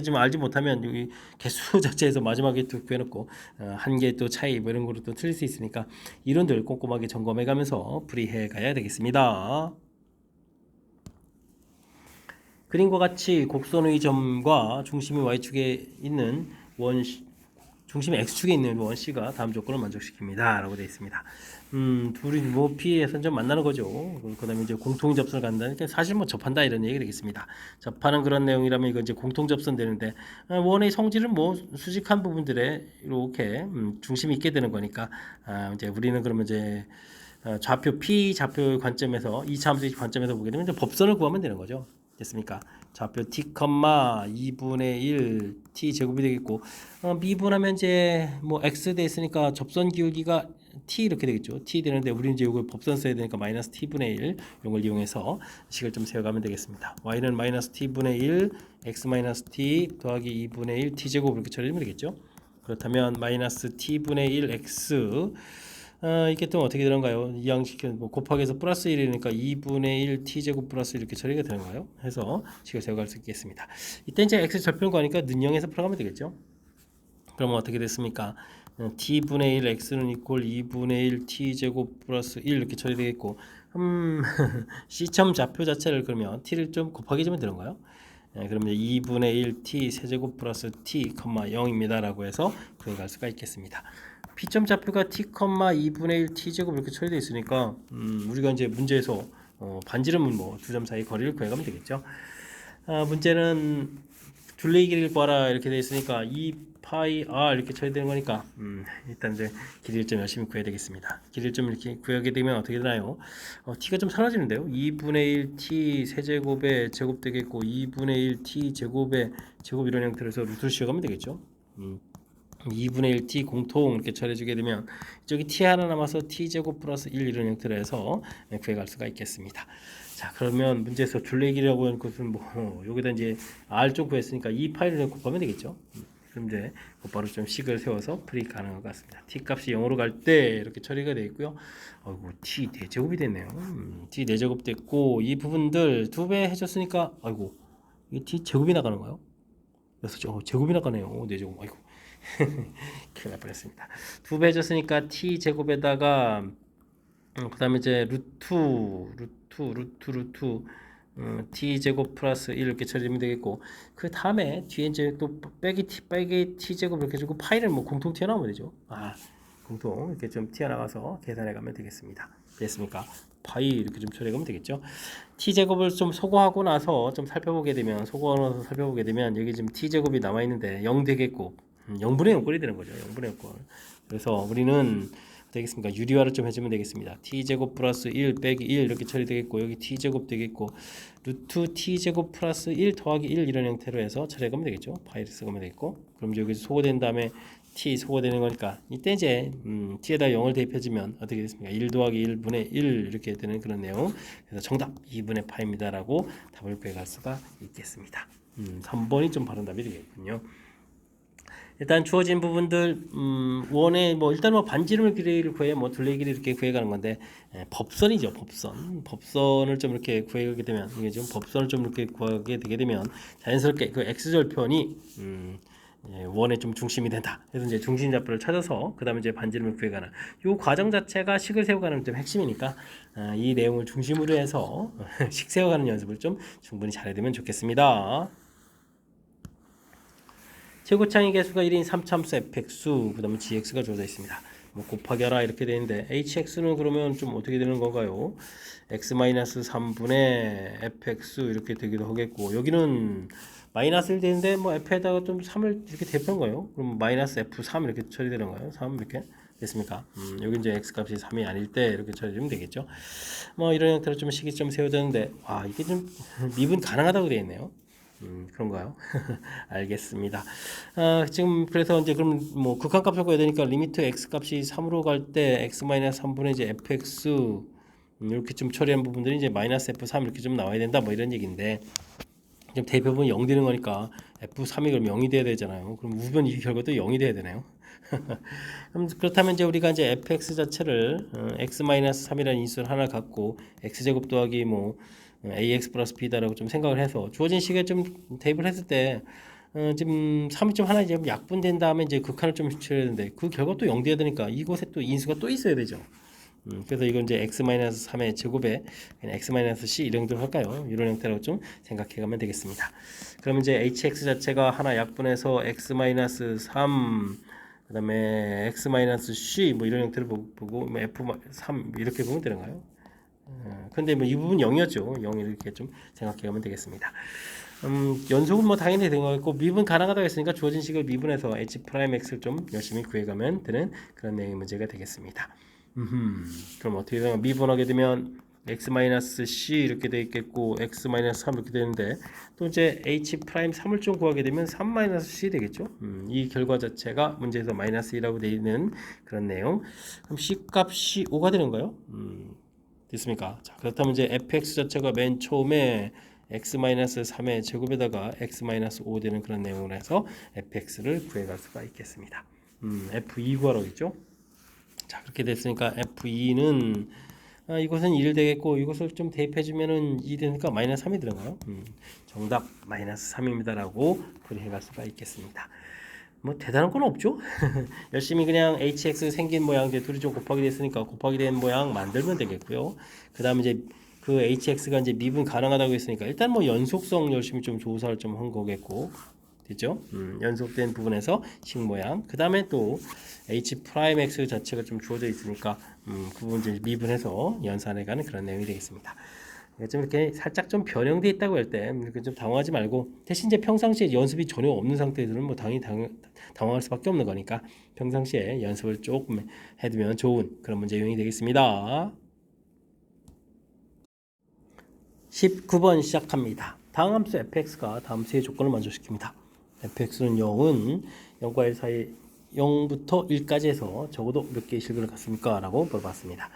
[SPEAKER 1] 좀 알지 못하면 여기 개수 자체에서 마지막에 또 구해놓고 한 개 또 차이 뭐 이런 거로 또 틀릴 수 있으니까 이론들 꼼꼼하게 점검해가면서 풀이해 가야 되겠습니다. 그림과 같이 곡선의 점과 중심이 Y축에 있는 중심이 X축에 있는 원 C가 다음 조건을 만족시킵니다. 라고 되어 있습니다. 둘이 뭐 P에서 좀 만나는 거죠. 그 다음에 이제 공통 접선을 간다니까 사실 뭐 접한다 이런 얘기 되겠습니다. 접하는 그런 내용이라면 이거 이제 공통 접선 되는데 원의 성질은 뭐 수직한 부분들에 이렇게 중심이 있게 되는 거니까 이제 우리는 그러면 이제 좌표 P 좌표 관점에서 이 함수의 관점에서 보게 되면 이제 법선을 구하면 되는 거죠. 됐습니까? 좌표 t, 2분의 1 t 제곱이 되겠고 미분하면 이제 뭐 x 돼 있으니까 접선 기울기가 t 이렇게 되겠죠. t 되는데 우리는 이제 이걸 법선 써야 되니까 마이너스 t분의 1 이걸 이용해서 식을 좀 세워가면 되겠습니다. y는 마이너스 t분의 1 x 마이너스 t 더하기 2분의 1 t 제곱 이렇게 처리하면 되겠죠. 그렇다면 마이너스 t분의 1 x 이게 또 어떻게 되는가요? 이 양식은 뭐 곱하기해서 플러스 1이니까 2분의 1 t제곱 플러스 이렇게 처리가 되는가요? 해서 식을 세워갈 수 있겠습니다. 이때 이제 x 절편 구하니까 는영에서 풀어가면 되겠죠? 그러면 어떻게 됐습니까? t분의 1 x는 이꼴 2분의 1 t제곱 플러스 1 이렇게 처리되겠고 C점 좌표 자체를 그러면 t를 좀 곱하기 주면 되는가요? 그러면 2분의 1 t 세제곱 플러스 t, 0입니다 라고 해서 구해갈 수가 있겠습니다. P점 좌표가 t, 2분의 1 t제곱 이렇게 처리되어 있으니까 우리가 이제 문제에서 반지름은 뭐 두 점 사이 거리를 구해가면 되겠죠. 문제는 둘레의 길이를 구하라 이렇게 되어 있으니까 2파이 r 이렇게 처리되는 거니까 일단 이제 길이를 좀 열심히 구해야 되겠습니다. 길이를 좀 이렇게 구하게 되면 어떻게 되나요? t가 좀 사라지는데요. 2분의 1 t 세제곱에 제곱 되겠고 2분의 1 t 제곱에 제곱 이런 형태로 해서 루트를 씌워가면 되겠죠. 2분의 1 t 공통 이렇게 처리해주게 되면 저기 t 하나 남아서 t 제곱 플러스 1 이런 형태로 해서 구해갈 수가 있겠습니다. 자, 그러면 문제에서 둘레 길이라고 하는 것은 뭐 여기다 이제 r 좀 구했으니까 2파이를 곱하면 되겠죠. 그럼 이제 곧바로 좀 식을 세워서 풀이 가능한 것 같습니다. t 값이 0으로 갈 때 이렇게 처리가 되어 있고요. 아이고 t 4제곱이 됐네요. t 4제곱 됐고 이 부분들 2배 해줬으니까 아이고 이게 t 제곱이 나가는가요? 6제곱 제곱이 나가네요. 4제곱 아이고 큰일 날 뻔했습니다. 2배 해줬으니까 t 제곱에다가 그 다음에 이제 루트 t 제곱 플러스 1 이렇게 처리하면 되겠고 그 다음에 뒤에 이제 또 빼기 t 제곱 이렇게 주고 파이를 뭐 공통 튀어나오면 되죠. 공통 이렇게 좀 튀어나가서 계산해 가면 되겠습니다. 됐습니까? 파이 이렇게 좀 처리해 가면 되겠죠. t 제곱을 좀 소거하고 나서 좀 살펴보게 되면 여기 지금 t 제곱이 남아 있는데 0 되겠고 0분의 0 꼴이 되는 거죠. 0분의 0 꼴. 그래서 우리는 되겠습니까? 유리화를 좀 해주면 되겠습니다. t제곱 플러스 1 빼기 1 이렇게 처리되겠고 여기 t제곱 되겠고 루트 t제곱 플러스 1 더하기 1 이런 형태로 해서 처리하면 되겠죠. 파이를 쓰면 되겠고 그럼 여기서 소거된 다음에 t 소거되는 거니까 이때 이제 t에다 0을 대입해주면 어떻게 됐습니까? 1 더하기 1분의 1 이렇게 되는 그런 내용. 그래서 정답 2분의 파입니다 라고 답을 구해갈 수가 있겠습니다. 3번이 좀 바른 답이 되겠군요. 일단 주어진 부분들 원에 뭐 일단 뭐 반지름을 길이를 구해 뭐 둘레 길이 이렇게 구해가는 건데 법선이죠. 법선을 좀 이렇게 구해가게 되면 이게 지금 법선을 좀 이렇게 구하게 되게 되면 자연스럽게 그 x절편이 원의 좀 중심이 된다. 그래서 이제 중심좌표를 찾아서 그 다음에 이제 반지름을 구해가는 이 과정 자체가 식을 세워가는 좀 핵심이니까 이 내용을 중심으로 해서 식 세워가는 연습을 좀 충분히 잘해야 되면 좋겠습니다. 최고창의 개수가 1인 3참수 fx수 그 다음에 gx가 주어져 있습니다. 뭐 곱하기 하라 이렇게 되는데 hx는 그러면 좀 어떻게 되는 건가요? x-3분의 fx수 이렇게 되기도 하겠고 여기는 마이너스 1 되는데 뭐 f에다가 좀 3을 이렇게 대표한 거예요. 그럼 마이너스 f3 이렇게 처리되는 거예요. 3 이렇게 됐습니까? 여기 이제 x 값이 3이 아닐 때 이렇게 처리하면 되겠죠. 뭐 이런 형태로 좀 식이 좀 세워졌는데 와 이게 좀 미분 가능하다고 되어 있네요. 그런가요? 알겠습니다. 지금 그래서 이제 그럼 뭐 극한값을 구해야 되니까 리미트 x 값이 3으로 갈 때 x-3분의 이제 fx 이렇게 좀 처리한 부분들이 이제 마이너스 f3 이렇게 좀 나와야 된다 뭐 이런 얘기인데 지금 대표분이 0 되는 거니까 f3이 그럼 0이 돼야 되잖아요. 그럼 우변 이 결과도 0이 돼야 되나요? 그럼 그렇다면 이제 우리가 이제 fx 자체를 x-3이라는 인수를 하나 갖고 x제곱 더하기 뭐 ax 플러스 b다라고 좀 생각을 해서 주어진 식에 좀 대입을 했을 때 지금 3이 좀 하나 이제 약분된 다음에 이제 극한을 좀 추출해야 되는데 그 결과 또 0 돼야 되니까 이곳에 또 인수가 또 있어야 되죠. 그래서 이건 이제 x-3의 제곱에 그냥 x-c 이런 정도로 할까요? 이런 형태로 좀 생각해 가면 되겠습니다. 그러면 이제 hx 자체가 하나 약분해서 x-3 그 다음에 x-c 뭐 이런 형태를 보고 뭐 f3 이렇게 보면 되는가요? 근데 뭐 이 부분 0이었죠. 0 이렇게 좀 생각해 가면 되겠습니다. 연속은 뭐 당연히 된 거고 미분 가능하다고 했으니까 주어진 식을 미분해서 h'(x를 좀 열심히 구해가면 되는 그런 내용의 문제가 되겠습니다. 그럼 어떻게 되면 미분하게 되면 x-c 이렇게 돼 있겠고 x-3 이렇게 되는데 또 이제 h'3을 좀 구하게 되면 3-c 되겠죠. 이 결과 자체가 문제에서 -2라고 되어 있는 그런 내용. 그럼 c 값이 5가 되는가요? 됐습니까? 자, 그렇다면 이제 fx 자체가 맨 처음에 x-3의 제곱에다가 x-5 되는 그런 내용을 해서 fx를 구해갈 수가 있겠습니다. f2 구하라고 했죠? 자, 그렇게 됐으니까 f2는 이것은 1 되겠고 이것을 좀 대입해주면은 2 되니까 -3이 들어가요. 정답 -3입니다 라고 풀이해갈 수가 있겠습니다. 뭐 대단한 건 없죠. 열심히 그냥 hx 생긴 모양 이제 둘이 좀 곱하기 됐으니까 곱하기 된 모양 만들면 되겠고요. 그 다음에 이제 그 hx가 이제 미분 가능하다고 했으니까 일단 뭐 연속성 열심히 좀 조사를 좀 한 거겠고 됐죠? 연속된 부분에서 식 모양. 그 다음에 또 h'(x) 자체가 좀 주어져 있으니까 그 부분 이제 미분해서 연산해가는 그런 내용이 되겠습니다. 좀 이렇게 살짝 좀 변형돼 있다고 할 때 이렇게 좀 당황하지 말고 대신 이제 평상시에 연습이 전혀 없는 상태들은 뭐 당황할 수밖에 없는 거니까 평상시에 연습을 조금 해두면 좋은 그런 문제 유형이 되겠습니다. 19번 시작합니다. 다음 함수 fx가 다음 세 조건을 만족시킵니다. fx는 0은 0과 1 사이 0부터 1까지 해서 적어도 몇 개의 실근을 갖습니까? 라고 물어봤습니다.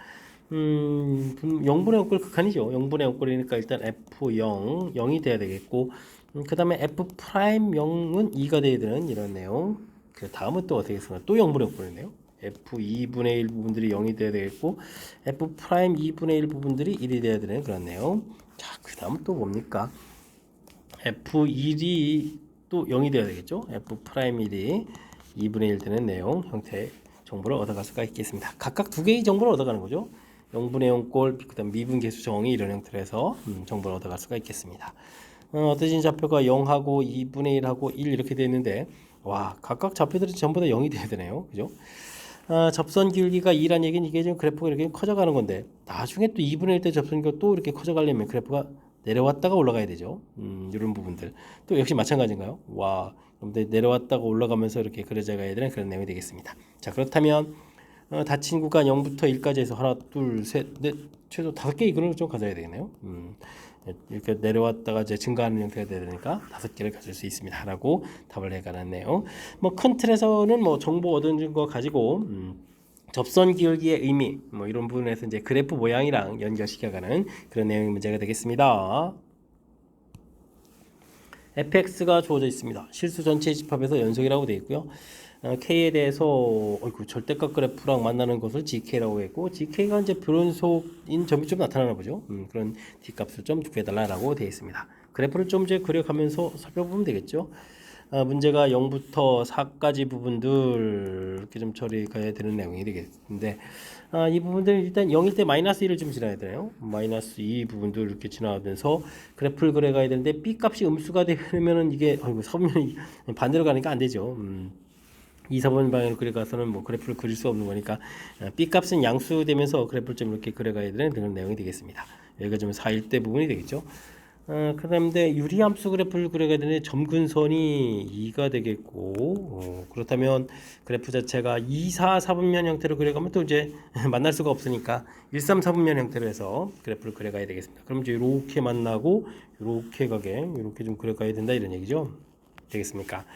[SPEAKER 1] 0분의 0꼴 극한이죠. 0분의 0꼴이니까 일단 f0 0이 돼야 되겠고 그 다음에 f 프라임 0은 2가 돼야 되는 이런 내용. 그 다음은 또 어떻게 했습니까? 또 0분의 0분이네요. f 2분의 1 부분들이 0이 돼야 되겠고 f 프라임 2분의 1 부분들이 1이 돼야 되는 그런 내용. 자, 그 다음은 또 뭡니까? f1이 또 0이 돼야 되겠죠? f 프라임 1이 2분의 1 되는 내용 형태의 정보를 얻어갈 수가 있겠습니다. 각각 두 개의 정보를 얻어가는 거죠. 0분의 0꼴, 그 다음 미분계수 정의 이런 형태로 해서 정보를 얻어갈 수가 있겠습니다. 어떠신 좌표가 0하고 2분의 1하고 1 이렇게 되어 있는데 와, 각각 좌표들이 전부 다 0이 돼야 되네요. 그죠? 접선 기울기가 2란 얘기는 이게 지금 그래프가 이렇게 커져가는 건데 나중에 또 2분의 1 때 접선 기울기가 또 이렇게 커져가려면 그래프가 내려왔다가 올라가야 되죠. 이런 부분들 또 역시 마찬가지인가요? 와, 그럼 내려왔다가 올라가면서 이렇게 그려져 가야 되는 그런 내용이 되겠습니다. 자, 그렇다면 닫힌 구간 0부터 1까지 해서 하나, 둘, 셋, 넷, 최소 5개의 그림을 좀 가져야 되겠네요. 이렇게 내려왔다가 이제 증가하는 형태가 되니까 5개를 가질 수 있습니다. 라고 답을 해가는 내용. 뭐 큰 틀에서는 뭐 정보 얻은 거 가지고 접선 기울기의 의미 뭐 이런 부분에서 이제 그래프 모양이랑 연결시켜가는 그런 내용의 문제가 되겠습니다. fx가 주어져 있습니다. 실수 전체의 집합에서 연속이라고 되어 있고요. k에 대해서 절대값 그래프랑 만나는 것을 gk라고 했고 gk가 이제 불연속인 점이 좀 나타나나 보죠. 그런 d값을 좀 구해달라고 되어 있습니다. 그래프를 좀 이제 그려가면서 살펴보면 되겠죠. 문제가 0부터 4까지 부분들 이렇게 좀 처리해야 되는 내용이 되겠는데 이 부분들 일단 0일 때 마이너스 1을 좀 지나야 되나요? 마이너스 2 부분들 이렇게 지나가면서 그래프를 그려가야 되는데 b 값이 음수가 되면은 이게 서면이 반대로 가니까 안 되죠. 2, 4번 방향으로 그려가서는 뭐 그래프를 그릴 수 없는 거니까 b 값은 양수되면서 그래프를 좀 이렇게 그려가야 되는 그런 내용이 되겠습니다. 여기가 좀 4일 때 부분이 되겠죠. 그 다음에 유리함수 그래프를 그려가야 되는데 점근선이 2가 되겠고 그렇다면 그래프 자체가 2, 4, 4분면 형태로 그려가면 또 이제 만날 수가 없으니까 1, 3, 4분면 형태로 해서 그래프를 그려가야 되겠습니다. 그럼 이제 이렇게 만나고 이렇게 가게 이렇게 좀 그려가야 된다 이런 얘기죠. 되겠습니까?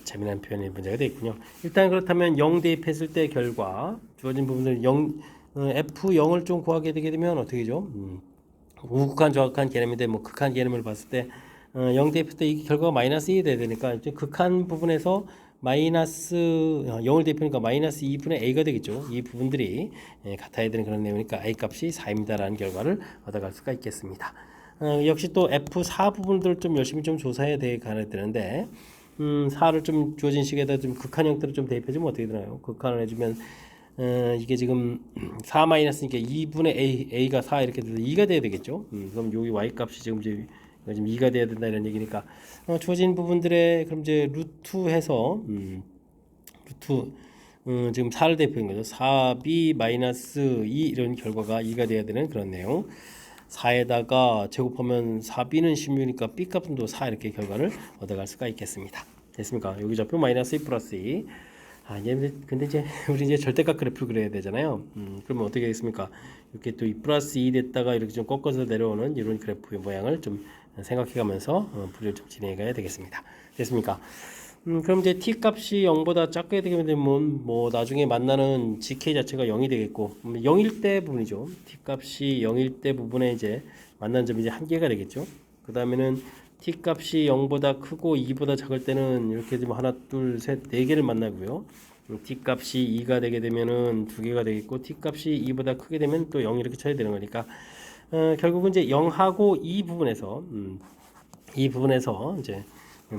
[SPEAKER 1] 재미난 표현의 문제가 되겠군요. 일단 그렇다면 0 대입했을 때 결과 주어진 부분들 0, F0을 좀 구하게 되게 되면 어떻게 되죠? 우극한 정확한 개념인데 뭐 극한 개념을 봤을 때 0 대입했을 때 이 결과가 마이너스 2 돼야 되니까 이제 극한 부분에서 마이너스 0을 대입하니까 마이너스 2분의 a가 되겠죠. 이 부분들이 같아야 되는 그런 내용이니까 a 값이 4입니다라는 결과를 얻어갈 수가 있겠습니다. 역시 또 F4 부분들을 좀 열심히 좀 조사해야 되는데 4를 좀 주어진 식에다 좀 극한 형태로 좀 대입해주면 어떻게 되나요? 극한을 해주면 이게 지금 4 마이너스니까 2분의 a가 4 이렇게 돼서 2가 돼야 되겠죠. 그럼 여기 y 값이 지금 이제 2가 돼야 된다 이런 얘기니까 주어진 부분들의 그럼 이제 루트 해서 루트 지금 4를 대표한 거죠. 4b 마이너스 2 이런 결과가 2가 돼야 되는 그런 내용. 4에다가 제곱하면 4b는 16이니까 b 값은 또 4 이렇게 결과를 얻어갈 수가 있겠습니다. 됐습니까? 여기 좌표 마이너스 2 플러스 2. 근데 이제 우리 이제 절대값 그래프를 그려야 되잖아요. 그러면 어떻게 되겠습니까? 이렇게 또 2 플러스 2 됐다가 이렇게 좀 꺾어서 내려오는 이런 그래프의 모양을 좀 생각해가면서 분류를 좀 진행해가야 되겠습니다. 됐습니까? 그럼 이제 t 값이 0보다 작게 되게 되면 뭐 나중에 만나는 gk 자체가 0이 되겠고 0일 때 부분이죠. t 값이 0일 때 부분에 이제 만나는 점이 이제 한 개가 되겠죠. 그 다음에는 t 값이 0보다 크고 2보다 작을 때는 이렇게 좀 하나, 둘, 셋, 네 개를 만나고요. t 값이 2가 되게 되면은 두 개가 되겠고 t 값이 2보다 크게 되면 또 0 이렇게 쳐야 되는 거니까 결국은 이제 0하고 이 부분에서 이제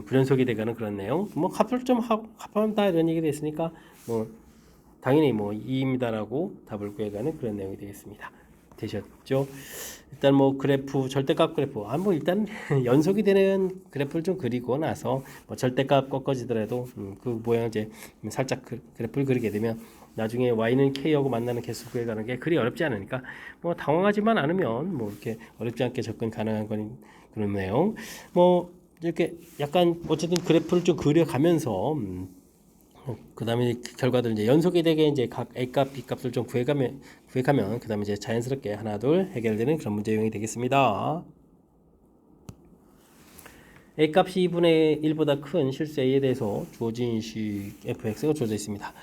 [SPEAKER 1] 불연속이 되가는 그런 내용. 뭐 합을 좀 합한다 이런 얘기가 있으니까 뭐 당연히 뭐 2입니다라고 답을 구해가는 그런 내용이 되겠습니다. 되셨죠? 일단 뭐 그래프 절대값 그래프 뭐 일단 연속이 되는 그래프를 좀 그리고 나서 뭐 절대값 꺾어지더라도 그 모양 이제 살짝 그래프를 그리게 되면 나중에 y는 k하고 만나는 개수 구해가는 게 그리 어렵지 않으니까 뭐 당황하지만 않으면 뭐 이렇게 어렵지 않게 접근 가능한 건 그런 내용. 뭐 이렇게 약간 어쨌든 그래프를 좀 그려가면서 그 다음에 결과들 이제 연속이 되게 이제 각 a 값, b 값을 좀 구해가면 그 다음에 이제 자연스럽게 하나 둘 해결되는 그런 문제 유형이 되겠습니다. a 값이 2분의 1보다 큰 실수 a에 대해서 주어진 식 fx가 주어져 있습니다.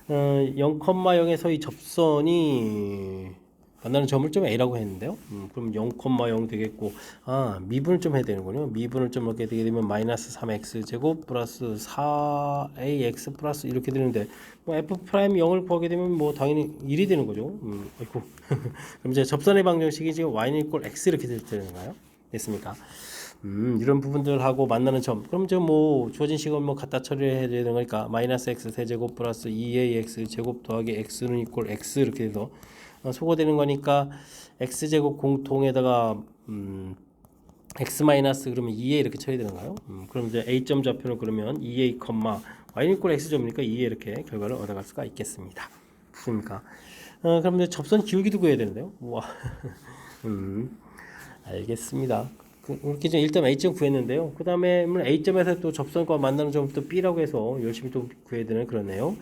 [SPEAKER 1] 0,0에서 이 접선이 만나는 점을 좀 a라고 했는데요. 그럼 0,0 되겠고, 미분을 좀 해야 되는군요. 미분을 좀 이렇게 되게 되면 마이너스 3x 제곱 플러스 4ax 플러스 이렇게 되는데, 뭐 f 프라임 0을 구하게 되면 뭐 당연히 1이 되는 거죠. 아이고. 그럼 이제 접선의 방정식이 지금 y는 이꼴 x 이렇게 되는가요? 됐습니까? 이런 부분들하고 만나는 점. 그럼 이제 뭐 주어진 식은 뭐 갖다 처리해야 되는 거니까 마이너스 x 세제곱 플러스 2ax 제곱 더하기 x는 이꼴 x 이렇게 해서 소거되는 거니까 x제곱 공통에다가 x 마이너스 그러면 2a 이렇게 쳐야 되는가요? 그럼 이제 a점 좌표는 그러면 2a, y는 이꼴 x점이니까 2a 이렇게 결과를 얻어갈 수가 있겠습니다. 맞습니까? 그럼 이제 접선 기울기도 구해야 되는데요. 우와. 알겠습니다. 이렇게 좀 1점 A점 구했는데요. 그 다음에 A점에서 또 접선과 만나는 점부터 B라고 해서 열심히 좀 구해야 되는 그러네요.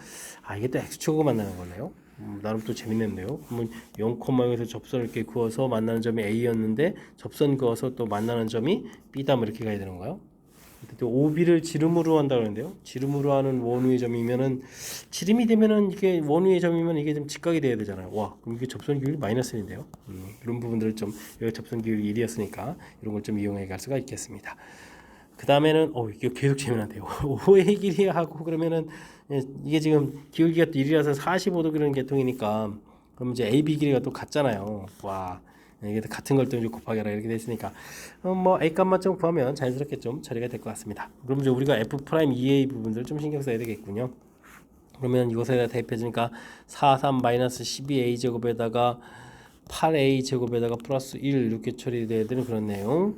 [SPEAKER 1] 이게 또 X축으로 만나는 거네요. 나름 또 재밌는데요. 그러면 0,0에서 접선을 이렇게 그어서 만나는 점이 A였는데 접선 그어서 또 만나는 점이 B다 뭐 이렇게 가야 되는가요? 또 OB를 지름으로 한다 그러는데요. 지름으로 하는 원위의 점이면은 지름이 되면은 이게 원위의 점이면 이게 좀 직각이 돼야 되잖아요. 와, 그럼 이게 접선 기울이 마이너스 1인데요. 이런 부분들을 좀 여기 접선 기울이 1이었으니까 이런 걸 좀 이용해 갈 수가 있겠습니다. 그 다음에는 이게 계속 재미난데요. 5의 길이하고 그러면은 이게 지금 기울기가 또 1이라서 45도 그런 계통이니까 그럼 이제 AB 길이가 또 같잖아요. 와. 이게 같은 걸 또 이제 곱하기 하라 이렇게 됐으니까 뭐 A 값만 좀 구하면 자연스럽게 좀 처리가 될 것 같습니다. 그럼 이제 우리가 F 프라임 EA 부분들 좀 신경 써야 되겠군요. 그러면 이것에다 대입해주니까 4, 3 마이너스 12A 제곱에다가 8A 제곱에다가 플러스 1 이렇게 처리돼야 되는 그런 내용.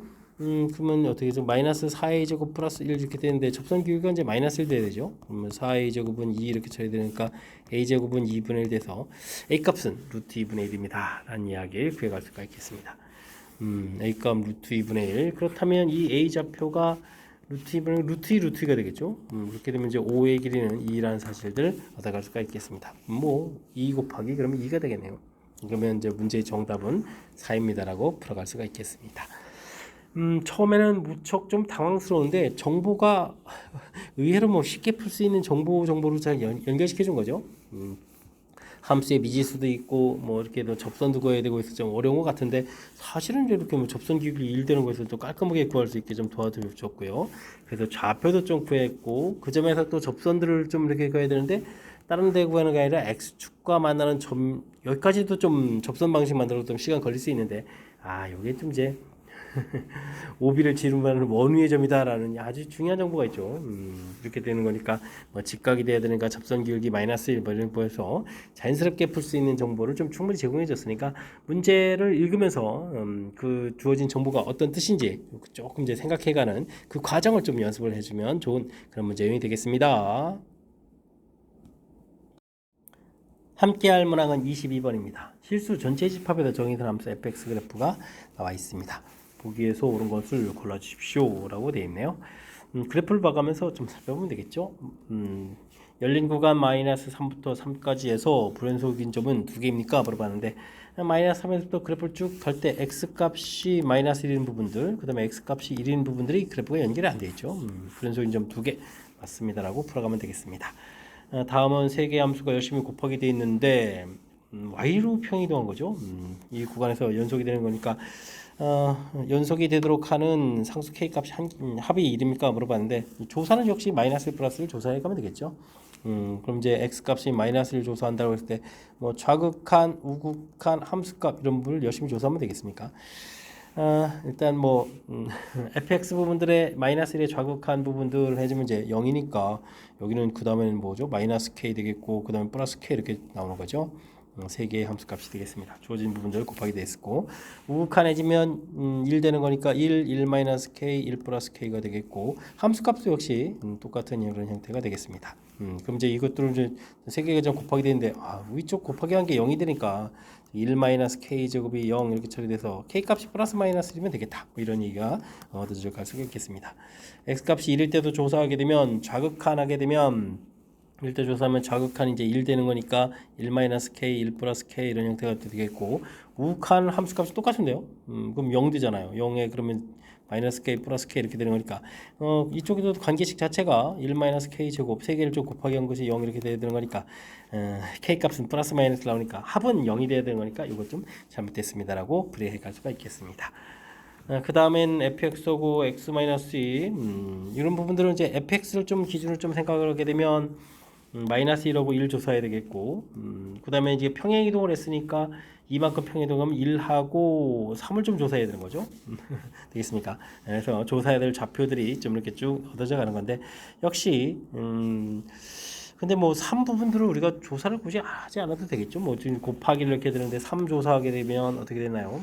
[SPEAKER 1] 그러면 어떻게 좀 마이너스 4A 제곱 플러스 1 이렇게 되는데 접선 기울기가 이제 마이너스 1 돼야 되죠. 그러면 4A 제곱은 2 이렇게 처리되니까 A 제곱은 2분의 1 돼서 A 값은 루트 2분의 1입니다. 라는 이야기를 구해갈 수가 있겠습니다. A 값 루트 2분의 1. 그렇다면 이 A 좌표가 루트 2분의 루트 2 루트 2가 되겠죠. 그렇게 되면 이제 5의 길이는 2라는 사실들 얻어갈 수가 있겠습니다. 뭐 2 곱하기 그러면 2가 되겠네요. 그러면 이제 문제의 정답은 4입니다라고 풀어갈 수가 있겠습니다. 처음에는 무척 좀 당황스러운데 정보가 의외로 뭐 쉽게 풀 수 있는 정보를 잘 연결시켜 준 거죠. 함수의 미지수도 있고 뭐 이렇게 접선도 구해야 되고 해서 좀 어려운 것 같은데 사실은 이렇게 뭐 접선 기울기 1 되는 것을 또 깔끔하게 구할 수 있게 좀 도와줬고요. 그래서 좌표도 좀 구했고 그 점에서 또 접선들을 좀 이렇게 구해야 되는데 다른 데 구하는 게 아니라 X축과 만나는 점 여기까지도 좀 접선 방식 만들어도 좀 시간 걸릴 수 있는데 요게 좀 이제 오비를 지름하는 원위의 점이다라는 아주 중요한 정보가 있죠. 이렇게 되는 거니까 뭐 직각이 돼야 되는가 접선 기울기 마이너스 1 이런 거에서 자연스럽게 풀 수 있는 정보를 좀 충분히 제공해 줬으니까 문제를 읽으면서 그 주어진 정보가 어떤 뜻인지 조금 이제 생각해가는 그 과정을 좀 연습을 해주면 좋은 그런 문제 유형이 되겠습니다. 함께할 문항은 22번입니다. 실수 전체 집합에서 정의된 함수 fx 그래프가 나와 있습니다. 보기에서 옳은 것을 골라주십시오 라고 되어 있네요. 그래프를 봐가면서 좀 살펴보면 되겠죠. 열린 구간 마이너스 3부터 3까지 해서 불연속인 점은 2개입니까? 물어봤는데 마이너스 3에서부터 그래프를 쭉 갈 때 x값이 마이너스 1인 부분들 그 다음에 x값이 1인 부분들이 그래프가 연결이 안 되어 있죠. 불연속인 점 2개 맞습니다 라고 풀어가면 되겠습니다. 다음은 세 개의 함수가 열심히 곱하게 되어 있는데 y로 평이동한 거죠. 이 구간에서 연속이 되는 거니까 연속이 되도록 하는 상수 k 값이 합이 1입니까? 물어봤는데 조사는 역시 마이너스 1 플러스를 조사해 가면 되겠죠. 그럼 이제 x 값이 마이너스 1 조사한다고 했을 때 뭐 좌극한, 우극한, 함수값 이런 부분을 열심히 조사하면 되겠습니까? 일단 뭐 fx 부분들의 마이너스 1의 좌극한 부분들 해주면 이제 0이니까 여기는 그 다음에는 뭐죠? 마이너스 k 되겠고 그 다음에 플러스 k 이렇게 나오는 거죠. 세 개의 함수값이 되겠습니다. 주어진 부분들 곱하기 됐고 우극한해지면 1 되는 거니까 1, 1-k, 1 플러스 k가 되겠고 함수값도 역시 똑같은 이런 형태가 되겠습니다. 그럼 이제 이것들을 이제 세 개가 좀 곱하기 되는데 위쪽 곱하기 한 게 0이 되니까 1-k 제곱이 0 이렇게 처리돼서 k 값이 플러스 마이너스 1이면 되겠다. 뭐 이런 얘기가 얻어질 수가 있겠습니다. x 값이 1일 때도 조사하게 되면 좌극한하게 되면 1대 조사하면 좌극한 이제 1 되는 거니까 1-k, 1 플러스 k 이런 형태가 되겠고 우극한 함수값이 똑같은데요. 그럼 0 되잖아요. 0에 그러면 마이너스 k 플러스 k 이렇게 되는 거니까 이쪽에도 관계식 자체가 1 마이너스 k 제곱 3개를 좀 곱하기 한 것이 0 이렇게 돼야 되는 거니까 k 값은 플러스 마이너스 나오니까 합은 0이 돼야 되는 거니까 이거 좀 잘못됐습니다라고 분해해 갈 수가 있겠습니다. 그 다음엔 fx하고 x-2 이런 부분들은 이제 fx를 좀 기준으로 좀 생각을 하게 되면 마이너스 1하고 1 조사해야 되겠고 그 다음에 이제 평행이동을 했으니까 이만큼 평행이동하면 1하고 3을 좀 조사해야 되는 거죠. 되겠습니까? 그래서 조사해야 될 좌표들이 좀 이렇게 쭉 얻어져 가는 건데 역시 근데 뭐 3 부분들을 우리가 조사를 굳이 하지 않아도 되겠죠. 뭐 지금 곱하기를 이렇게 되는데 3 조사하게 되면 어떻게 되나요?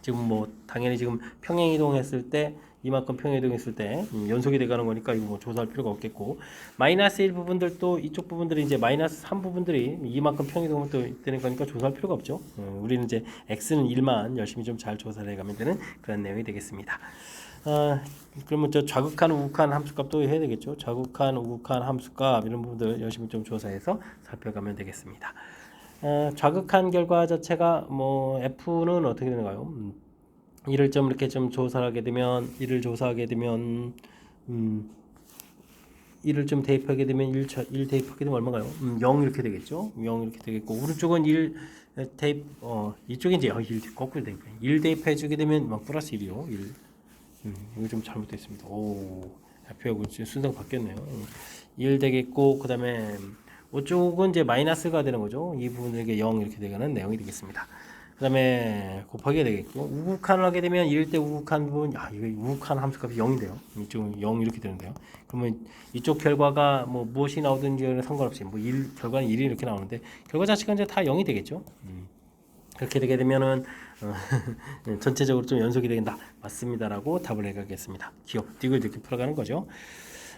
[SPEAKER 1] 지금 뭐 당연히 지금 평행이동했을 때 이만큼 평행이동했을 때 연속이 돼가는 거니까 이거 뭐 조사할 필요가 없겠고 마이너스 1 부분들도 이쪽 부분들이 이제 마이너스 3 부분들이 이만큼 평행이동을 또 되는 거니까 조사할 필요가 없죠. 우리는 이제 x는 1만 열심히 좀 잘 조사를 해가면 되는 그런 내용이 되겠습니다. 그러면 저 좌극한 우극한 함수값도 해야 되겠죠. 좌극한 우극한 함수값 이런 부분들 열심히 좀 조사해서 살펴가면 되겠습니다. 좌극한 결과 자체가 뭐 f는 어떻게 되는가요? 이를 좀 이렇게 좀 조사하게 되면 이를 조사하게 되면 이를 좀 대입하게 되면 1 대입하게 되면 얼마인가요? 0 이렇게 되겠죠. 0 이렇게 되겠고 오른쪽은 1 대입 이쪽에 이제 1 거꾸로 대입 1 대입해 주게 되면 막 플러스 1이요. 1 이거 좀 잘못됐습니다. 오 f하고 순서가 바뀌었네요. 1 되겠고 그 다음에 이쪽은 이제 마이너스가 되는 거죠. 이 부분에게 0 이렇게 되는 내용이 되겠습니다. 그 다음에 곱하기가 되겠고 우극한을 하게 되면 이럴 때 우극한 부분 이거 우극한 함수값이 0인데요. 이쪽은 0 이렇게 되는데요. 그러면 이쪽 결과가 뭐 무엇이 나오든지 상관없이 뭐 결과는 1이 이렇게 나오는데 결과 자체가 이제 다 0이 되겠죠. 그렇게 되게 되면은 전체적으로 좀 연속이 된다. 맞습니다라고 답을 해가겠습니다. 기억 띄고 이렇게 풀어가는 거죠.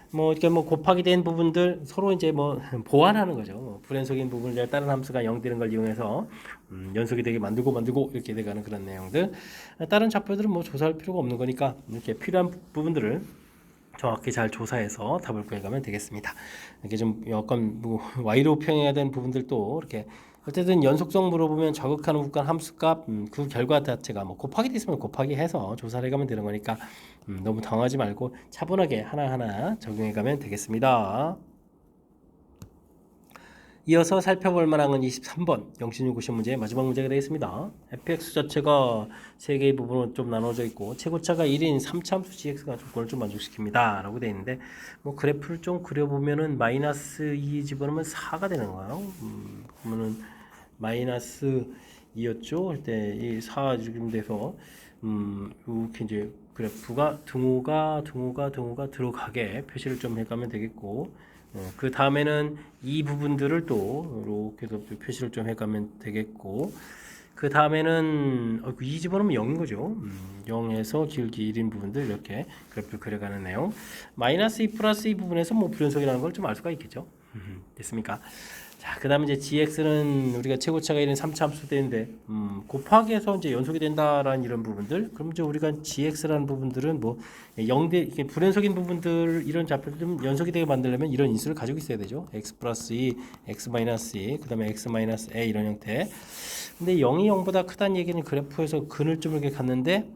[SPEAKER 1] 뭐 이렇게 뭐 곱하기 된 부분들 서로 이제 뭐 보완하는 거죠. 불연속인 부분을 다른 함수가 0 되는 걸 이용해서 연속이 되게 만들고 이렇게 돼가는 그런 내용들. 다른 좌표들은 뭐 조사할 필요가 없는 거니까 이렇게 필요한 부분들을 정확히 잘 조사해서 답을 구해가면 되겠습니다. 이렇게 좀 약간 뭐 y로 평행해야 되는 부분들도 이렇게 어쨌든 연속성 물어보면 좌극한 우극한 함수값 그 결과 자체가 뭐 곱하기 됐으면 곱하기 해서 조사를 해가면 되는 거니까 너무 당하지 말고 차분하게 하나하나 적용해가면 되겠습니다. 이어서 살펴볼 만한 23번 영신유 구시 문제의 마지막 문제가 되겠습니다. fx 자체가 3개의 부분으로 좀 나눠져 있고 최고차가 1인 3차함수 gx가 조건을 좀 만족시킵니다 라고 되어 있는데 뭐 그래프를 좀 그려보면은 마이너스 2 집어넣으면 4가 되는 거예요. 그러면은 마이너스 2였죠. 그때 이 4 지금 돼서 이렇게 이제 그래프가 등호가 들어가게 표시를 좀 해가면 되겠고 그 다음에는 이 부분들을 또 이렇게 해서 표시를 좀 해가면 되겠고 그 다음에는 2 집어넣으면 0인 거죠. 0에서 길기 1인 부분들 이렇게 그래프를 그려가는 내용. 마이너스 2 플러스 2 부분에서 뭐 불연속이라는 걸 좀 알 수가 있겠죠. 됐습니까? 자, 그 다음에 이제 gx는 우리가 최고차가 1인 3차 함수 되는데 곱하기해서 이제 연속이 된다라는 이런 부분들. 그럼 이제 우리가 gx라는 부분들은 뭐 0대 불연속인 부분들 이런 좌표를 좀 연속이 되게 만들려면 이런 인수를 가지고 있어야 되죠. x 플러스 2, x 마이너스 2, 그 다음에 x 마이너스 a 이런 형태. 근데 0이 0보다 크다는 얘기는 그래프에서 근을 좀 이렇게 갔는데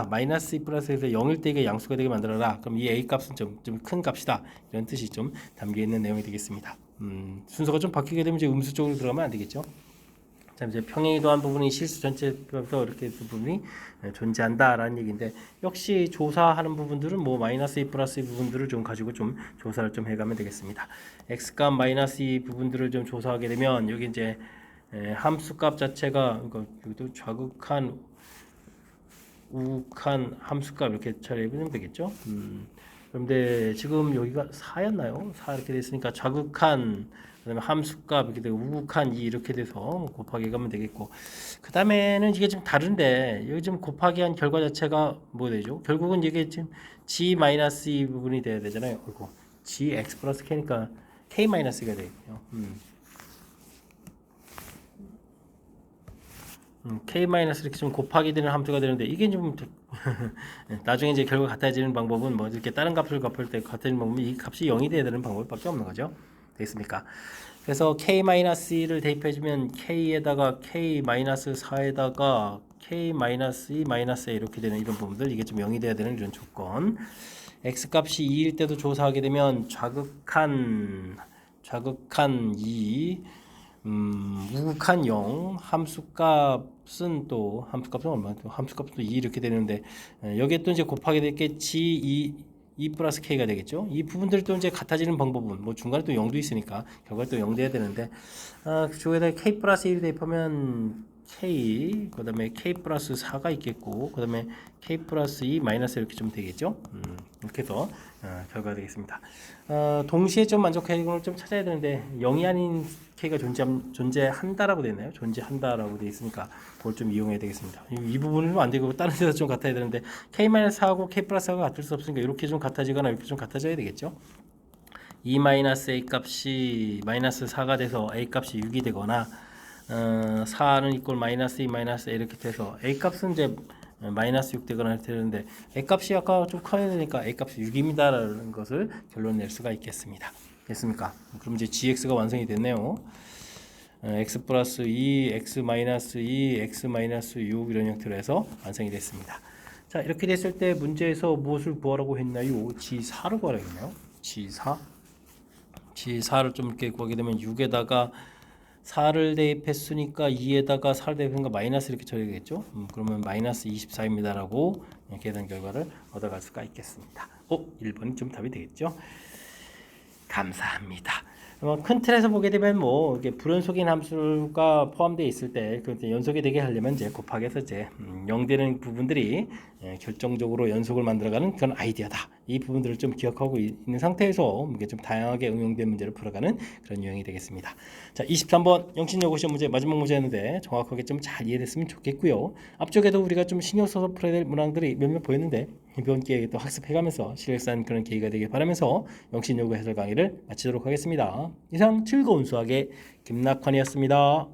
[SPEAKER 1] 마이너스 2 플러스에서 0일 때 이게 양수가 되게 만들어라. 그럼 이 a 값은 좀 큰 값이다. 이런 뜻이 좀 담겨 있는 내용이 되겠습니다. 순서가 좀 바뀌게 되면 이제 음수 쪽으로 들어가면 안 되겠죠. 자, 이제 평행이동한 부분이 실수 전체부터 이렇게 부분이 존재한다라는 얘기인데 역시 조사하는 부분들은 뭐 마이너스 2 플러스 2 부분들을 좀 가지고 좀 조사를 좀 해가면 되겠습니다. x값 마이너스 2 부분들을 좀 조사하게 되면 여기 이제 함수값 자체가 여기도 좌극한 우극한 함수값 이렇게 처리해보면 되겠죠. 그런데 지금 여기가 4였나요? 4 이렇게 됐으니까 좌극한 그다음에 함수값 이렇게 되고 우극한 2 이렇게 돼서 곱하기 가면 되겠고 그 다음에는 이게 좀 다른데 여기 지금 곱하기 한 결과 자체가 뭐 되죠? 결국은 이게 지금 g-2 부분이 돼야 되잖아요. 그리고 gx 플러스 k니까 k-가 되겠네요. k- 이렇게 좀 곱하기 되는 함수가 되는데 이게 좀 나중에 이제 결과 같아지는 방법은 뭐 이렇게 다른 값을 곱할 때 같아지는 방법은 이 값이 0이 돼야 되는 방법밖에 없는 거죠. 되겠습니까? 그래서 k-2를 대입해주면 k에다가 k-4에다가 k 마이너스 2 마이너스 a 이렇게 되는 이런 부분들, 이게 좀 0이 돼야 되는 이런 조건. x 값이 2일 때도 조사하게 되면 좌극한 2, 우극한 0, 함수값은 얼마? 함수값도 2 이렇게 되는데, 여기에 또 이제 곱하게 될 게 g2 플러스 k가 되겠죠. 이 부분들이 또 이제 같아지는 방법은 뭐 중간에 또 0도 있으니까 결과가 또 0 돼야 되는데, 그쪽에다 k 플러스 1 대입하면 k, 그 다음에 k 플러스 4가 있겠고, 그 다음에 k 플러스 2 마이너스 이렇게 좀 되겠죠. 이렇게 해서 결과가 되겠습니다. 동시에 좀 만족하는 걸 좀 찾아야 되는데, 0이 아닌 k가 존재한다라고 되어 있나요? 존재한다라고 되어 있으니까 그걸 좀 이용해야 되겠습니다. 이 부분은 좀 안 되고 다른 데서 좀 같아야 되는데, k-4하고 k 플러스 4가 같을 수 없으니까 이렇게 좀 같아지거나 이렇게 좀 같아져야 되겠죠. 2 마이너스 a 값이 마이너스 4가 돼서 a 값이 6이 되거나, 4는 이꼴 마이너스 2 마이너스 a 이렇게 돼서 a 값은 이제 마이너스 6 되거나 이렇게 되는데, a 값이 아까 좀 커야 되니까 a 값이 6입니다라는 것을 결론 낼 수가 있겠습니다. 됐습니까? 그럼 이제 gx가 완성이 됐네요. x 플러스 2, x 마이너스 2, x 마이너스 6 이런 형태로 해서 완성이 됐습니다. 자, 이렇게 됐을 때 문제에서 무엇을 구하라고 했나요? g4를 구하라고 했나요? g4를 좀 이렇게 구하게 되면 6에다가 4를 대입했으니까 2에다가 4를 대입하니까 마이너스 이렇게 처리되겠죠. 그러면 마이너스 24입니다라고 계산 결과를 얻어갈 수가 있겠습니다. 1번이 좀 답이 되겠죠. 감사합니다. 큰 틀에서 보게 되면 뭐 이게 불연속인 함수가 포함되어 있을 때 그 연속이 되게 하려면 이제 곱하기해서 이제 0 되는 부분들이 결정적으로 연속을 만들어가는 그런 아이디어다. 이 부분들을 좀 기억하고 있는 상태에서 이게 좀 다양하게 응용된 문제를 풀어가는 그런 유형이 되겠습니다. 자, 23번 영신여고 시험 문제 마지막 문제였는데 정확하게 좀 잘 이해됐으면 좋겠고요. 앞쪽에도 우리가 좀 신경 써서 풀어야 될 문항들이 몇몇 보였는데 이번 기회에 또 학습해가면서 실력산 그런 계기가 되길 바라면서 영신여고 해설 강의를 마치도록 하겠습니다. 이상 즐거운 수학의 김낙환이었습니다.